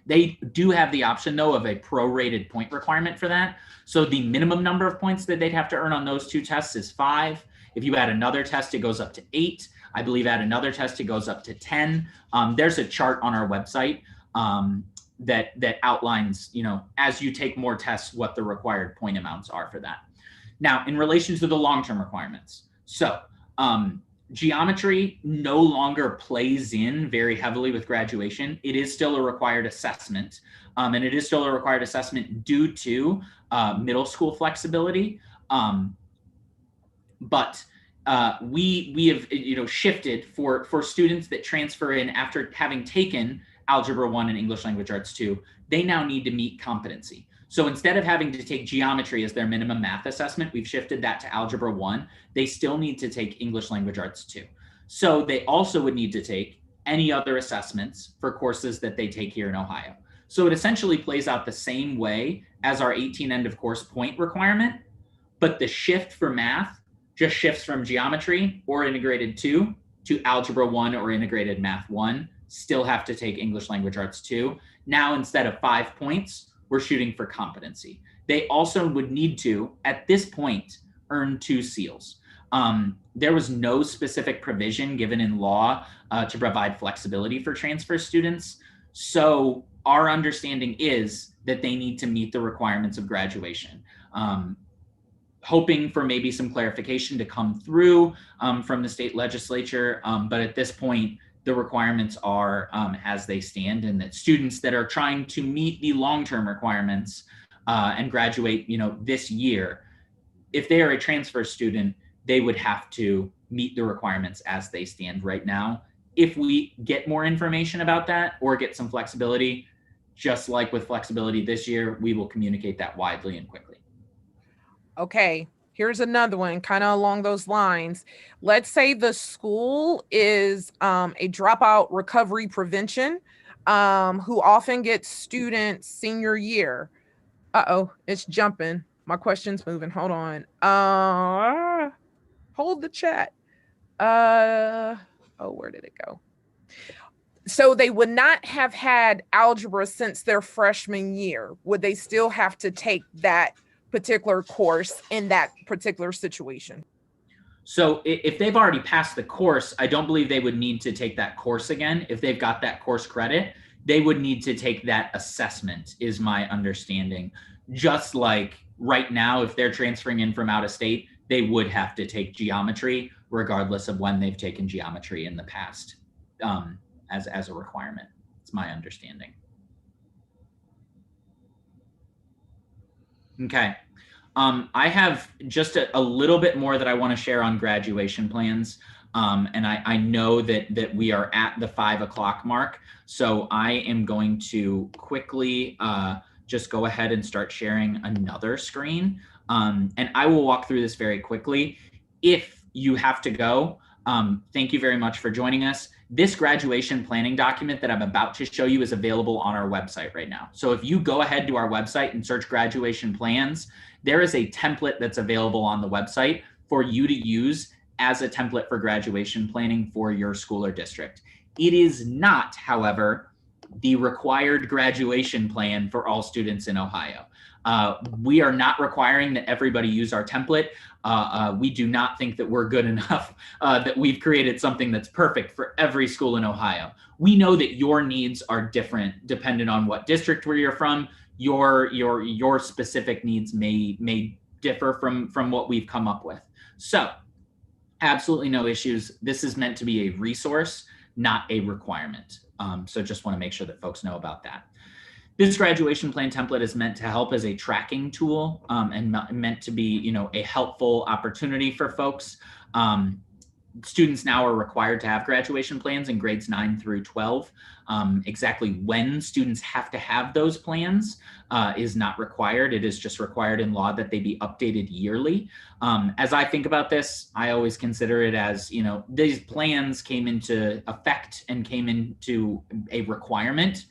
They do have the option, though, of a prorated point requirement for that. So the minimum number of points that they'd have to earn on those two tests is 5. If you add another test, it goes up to 8. I believe add another test, it goes up to 10. There's a chart on our website that outlines, as you take more tests, what the required point amounts are for that. Now, in relation to the long-term requirements. So geometry no longer plays in very heavily with graduation. It is still a required assessment, and it is still a required assessment due to middle school flexibility. But we have shifted for students that transfer in after having taken Algebra 1 and English language arts 2, they now need to meet competency. So instead of having to take geometry as their minimum math assessment, we've shifted that to Algebra 1. They still need to take English language arts 2. So they also would need to take any other assessments for courses that they take here in Ohio. So it essentially plays out the same way as our 18 end of course point requirement, but the shift for math just shifts from geometry or integrated 2 to Algebra 1 or integrated math 1. Still have to take English language arts 2. Now, instead of 5 points, we're shooting for competency. They also would need to, at this point, earn 2 seals. There was no specific provision given in law to provide flexibility for transfer students. So our understanding is that they need to meet the requirements of graduation. Hoping for maybe some clarification to come through from the state legislature, but at this point, the requirements are as they stand, and that students that are trying to meet the long-term requirements and graduate, this year, if they are a transfer student, they would have to meet the requirements as they stand right now. If we get more information about that or get some flexibility, just like with flexibility this year, we will communicate that widely and quickly. Okay, here's another one kind of along those lines. Let's say the school is a dropout recovery prevention. who often gets students senior year. Uh-oh, it's jumping. My question's moving. Hold on. Hold the chat. Oh, where did it go? So they would not have had algebra since their freshman year. Would they still have to take that particular course in that particular situation? So if they've already passed the course, I don't believe they would need to take that course again. If they've got that course credit, they would need to take that assessment, is my understanding. Just like right now, if they're transferring in from out of state, they would have to take geometry, regardless of when they've taken geometry in the past, as a requirement. It's my understanding. Okay. I have just a little bit more that I want to share on graduation plans. And I know that we are at the 5 o'clock mark. So I am going to quickly just go ahead and start sharing another screen. And I will walk through this very quickly. If you have to go, thank you very much for joining us. This graduation planning document that I'm about to show you is available on our website right now. So if you go ahead to our website and search graduation plans, there is a template that's available on the website for you to use as a template for graduation planning for your school or district. It is not, however, the required graduation plan for all students in Ohio. We are not requiring that everybody use our template. We do not think that we're good enough, that we've created something that's perfect for every school in Ohio. We know that your needs are different depending on what district where you're from. Your specific needs may differ from what we've come up with. So absolutely no issues. This is meant to be a resource, not a requirement. So just want to make sure that folks know about that. This graduation plan template is meant to help as a tracking tool, and meant to be, a helpful opportunity for folks. Students now are required to have graduation plans in grades 9 through 12. Exactly when students have to have those plans is not required. It is just required in law that they be updated yearly. As I think about this, I always consider it as, these plans came into effect and came into a requirement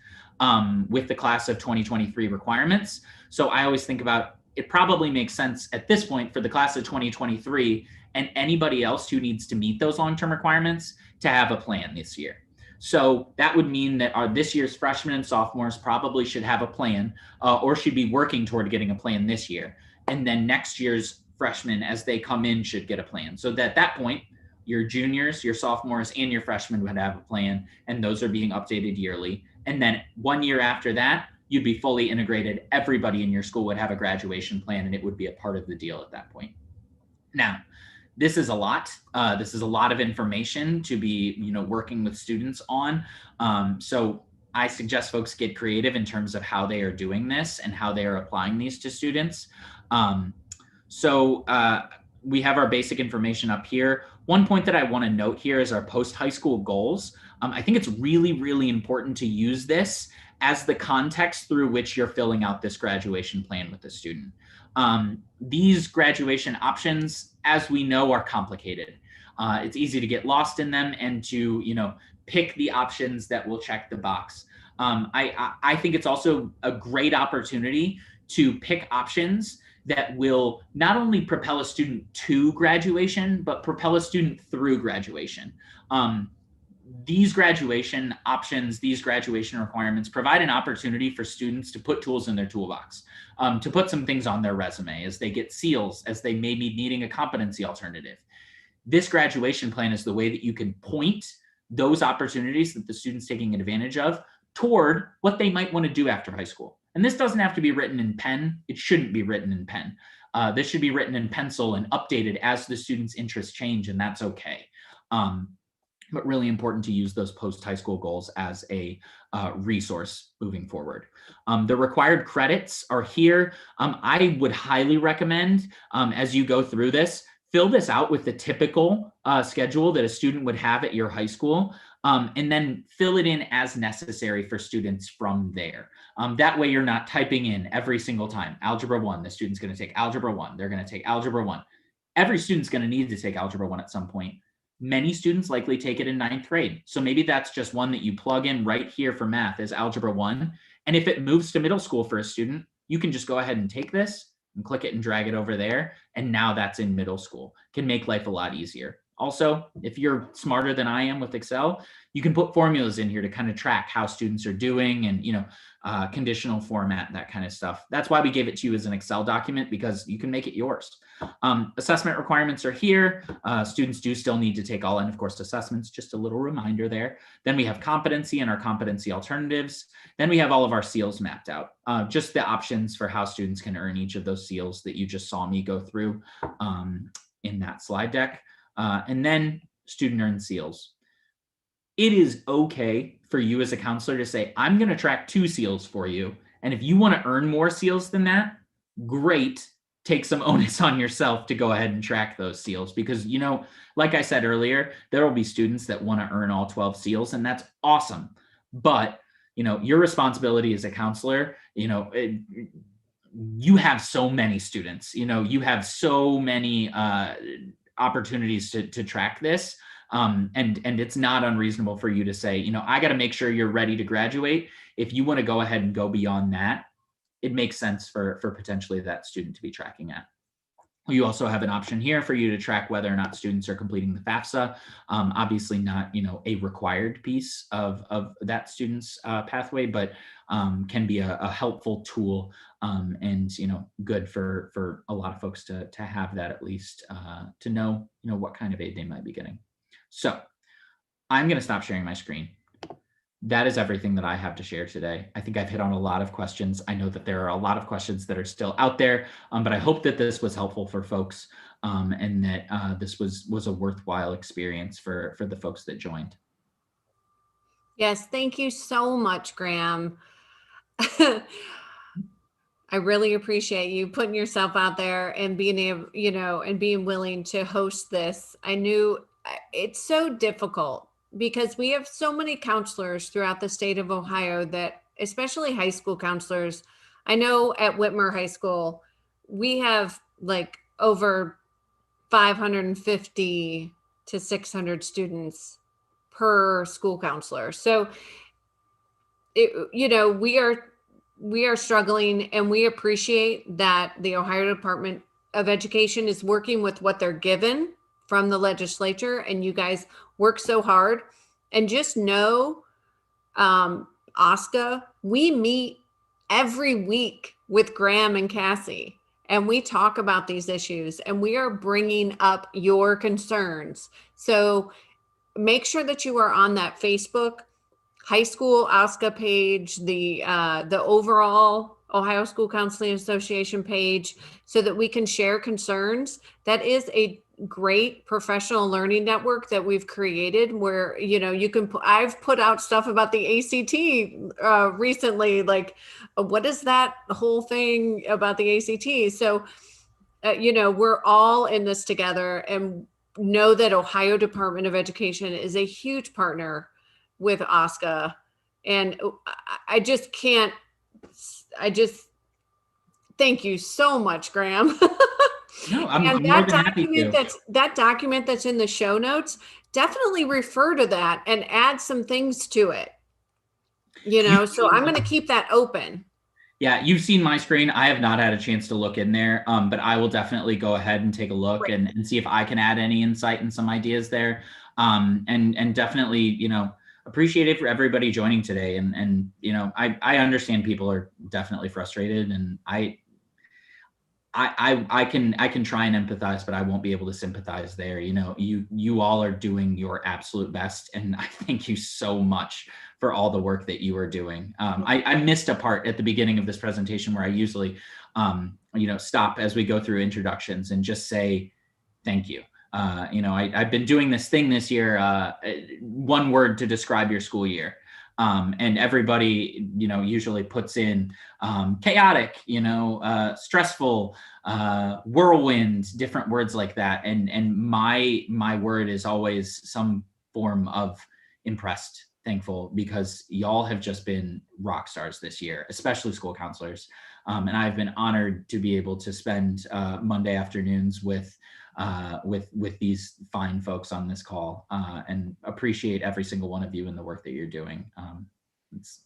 with the class of 2023 requirements. So I always think about it probably makes sense at this point for the class of 2023 and anybody else who needs to meet those long-term requirements to have a plan this year. So that would mean that this year's freshmen and sophomores probably should have a plan or should be working toward getting a plan this year. And then next year's freshmen, as they come in, should get a plan. So that at that point, your juniors, your sophomores, and your freshmen would have a plan, and those are being updated yearly. And then 1 year after that, you'd be fully integrated. Everybody in your school would have a graduation plan, and it would be a part of the deal at that point. Now, this is a lot. This is a lot of information to be, working with students on. So I suggest folks get creative in terms of how they are doing this and how they are applying these to students. We have our basic information up here. One point that I want to note here is our post-high school goals. I think it's really, really important to use this as the context through which you're filling out this graduation plan with the student. These graduation options, as we know, are complicated. It's easy to get lost in them and to, pick the options that will check the box. I think it's also a great opportunity to pick options that will not only propel a student to graduation, but propel a student through graduation. These graduation options, these graduation requirements provide an opportunity for students to put tools in their toolbox, to put some things on their resume as they get seals, as they may be needing a competency alternative. This graduation plan is the way that you can point those opportunities that the student's taking advantage of toward what they might want to do after high school. And this doesn't have to be written in pen. It shouldn't be written in pen. This should be written in pencil and updated as the student's interests change, and that's okay. But really important to use those post-high school goals as a resource moving forward. The required credits are here. I would highly recommend, as you go through this, fill this out with the typical schedule that a student would have at your high school, and then fill it in as necessary for students from there. That way you're not typing in every single time, Algebra 1, the student's gonna take Algebra 1, they're gonna take Algebra 1. Every student's gonna need to take Algebra 1 at some point. Many students likely take it in 9th grade. So maybe that's just one that you plug in right here for math as Algebra 1. And if it moves to middle school for a student, you can just go ahead and take this and click it and drag it over there. And now that's in middle school. Can make life a lot easier. Also, if you're smarter than I am with Excel, you can put formulas in here to kind of track how students are doing and, conditional format, that kind of stuff. That's why we gave it to you as an Excel document, because you can make it yours. Assessment requirements are here. Students do still need to take all end of course assessments, just a little reminder there. Then we have competency and our competency alternatives. Then we have all of our seals mapped out, just the options for how students can earn each of those seals that you just saw me go through in that slide deck. And then student earned seals. It is okay for you as a counselor to say, I'm going to track 2 seals for you. And if you want to earn more seals than that, great. Take some onus on yourself to go ahead and track those seals, because, like I said earlier, there will be students that want to earn all 12 seals, and that's awesome. But, your responsibility as a counselor, you have so many students, you have so many opportunities to track this. And it's not unreasonable for you to say, I got to make sure you're ready to graduate. If you want to go ahead and go beyond that, it makes sense for potentially that student to be tracking at. You also have an option here for you to track whether or not students are completing the FAFSA. Obviously not, a required piece of that student's pathway, but can be a helpful tool and, good for a lot of folks to have that, at least to know, what kind of aid they might be getting. So I'm going to stop sharing my screen. That is everything that I have to share today. I think I've hit on a lot of questions. I know that there are a lot of questions that are still out there, but I hope that this was helpful for folks and that this was a worthwhile experience for the folks that joined. Yes, thank you so much, Graham. I really appreciate you putting yourself out there and being able, and being willing to host this. I knew it's so difficult because we have so many counselors throughout the state of Ohio that, especially high school counselors. I know at Whitmer High School, we have like over 550 to 600 students per school counselor. So, we are struggling, and we appreciate that the Ohio Department of Education is working with what they're given from the legislature, and you guys work so hard. And just know, OSCA, we meet every week with Graham and Cassie, and we talk about these issues, and we are bringing up your concerns. So make sure that you are on that Facebook high school OSCA page, the overall Ohio School Counseling Association page, so that we can share concerns. That is a great professional learning network that we've created where, you can, I've put out stuff about the ACT recently, like what is that whole thing about the ACT? So, we're all in this together, and know that Ohio Department of Education is a huge partner with OSCA. And I just thank you so much, Graham. No, I'm And more than happy to. that document that's in the show notes, definitely refer to that and add some things to it. So I'm going to keep that open. Yeah, you've seen my screen. I have not had a chance to look in there, but I will definitely go ahead and take a look and see if I can add any insight and some ideas there. And definitely, appreciate it for everybody joining today. And I understand people are definitely frustrated, and I can try and empathize, but I won't be able to sympathize there. You all are doing your absolute best, and I thank you so much for all the work that you are doing. I missed a part at the beginning of this presentation where I usually, stop as we go through introductions and just say thank you. I've been doing this thing this year, one word to describe your school year. And everybody, usually puts in chaotic, stressful, whirlwind, different words like that. And my word is always some form of impressed, thankful, because y'all have just been rock stars this year, especially school counselors. And I've been honored to be able to spend Monday afternoons with with these fine folks on this call, and appreciate every single one of you and the work that you're doing. It's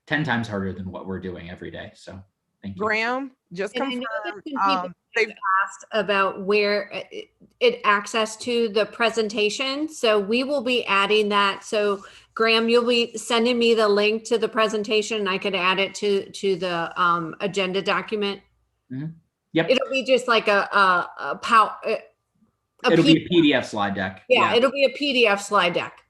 10 times harder than what we're doing every day. So thank you. Graham, just And I confirm. know that some people They've have asked about where it access to the presentation. So we will be adding that. So Graham, you'll be sending me the link to the presentation and I could add it to the agenda document. Mhm. Yep. It'll be just like It'll be a PDF slide deck. Yeah, it'll be a PDF slide deck.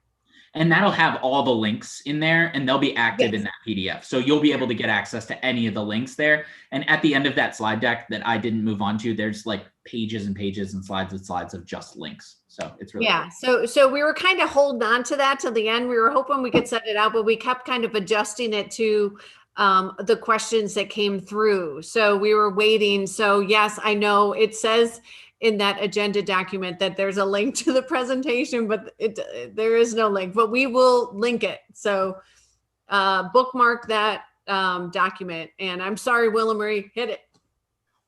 And that'll have all the links in there and they'll be active in that PDF. So you'll be able to get access to any of the links there. And at the end of that slide deck that I didn't move on to, there's like pages and pages and slides of just links. So it's really cool. So we were kind of holding on to that till the end. We were hoping we could set it out, but we kept kind of adjusting it to the questions that came through. So we were waiting. So yes, I know it says in that agenda document that there's a link to the presentation, but there is no link, but we will link it. So bookmark that document. And I'm sorry, Willa Marie, hit it.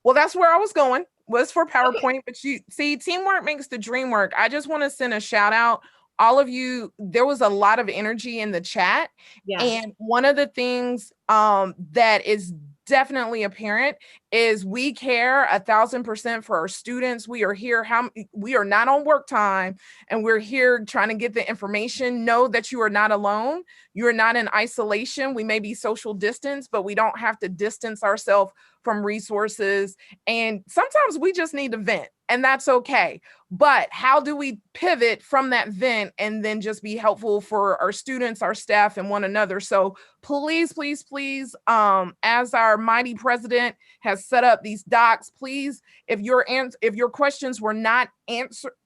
Well, that's where I was going, was for PowerPoint, but you see, teamwork makes the dream work. I just want to send a shout out. All of you, there was a lot of energy in the chat. Yes. And one of the things that is definitely apparent is we care 1,000% for our students. We are here, we are not on work time, and we're here trying to get the information. Know that you are not alone. You are not in isolation. We may be social distance, but we don't have to distance ourselves from resources. And sometimes we just need to vent, and that's okay. But how do we pivot from that vent and then just be helpful for our students, our staff, and one another? So please, please, please, as our mighty president has set up these docs, please, if your questions were not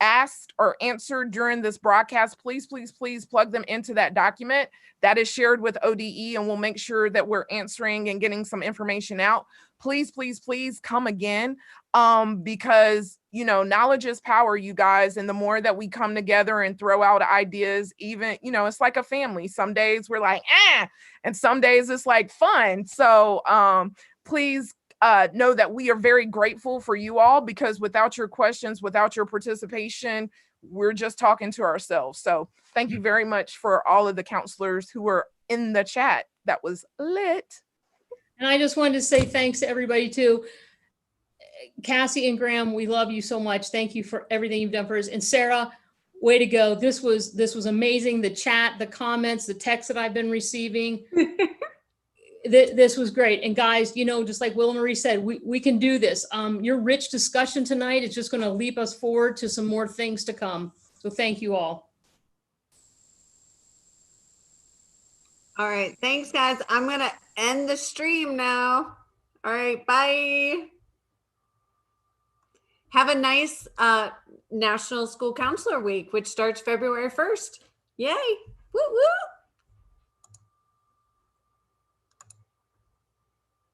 asked or answered during this broadcast, please, please, please plug them into that document that is shared with ODE, and we'll make sure that we're answering and getting some information out. Please, please, please come again, because, you know, knowledge is power, you guys. And the more that we come together and throw out ideas, even, you know, it's like a family. Some days we're like, and some days it's like fun. So please know that we are very grateful for you all, because without your questions, without your participation, we're just talking to ourselves. So thank you very much for all of the counselors who were in the chat. That was lit. And I just wanted to say thanks to everybody too. Cassie and Graham, we love you so much. Thank you for everything you've done for us. And Sarah, way to go. This was amazing. The chat, the comments, the texts that I've been receiving. This was great. And guys, you know, just like Willa Marie said, we can do this. Your rich discussion tonight is just going to leap us forward to some more things to come. So thank you all. All right. Thanks, guys. I'm going to end the stream now. All right. Bye. Have a nice National School Counselor Week, which starts February 1st. Yay. Woo woo.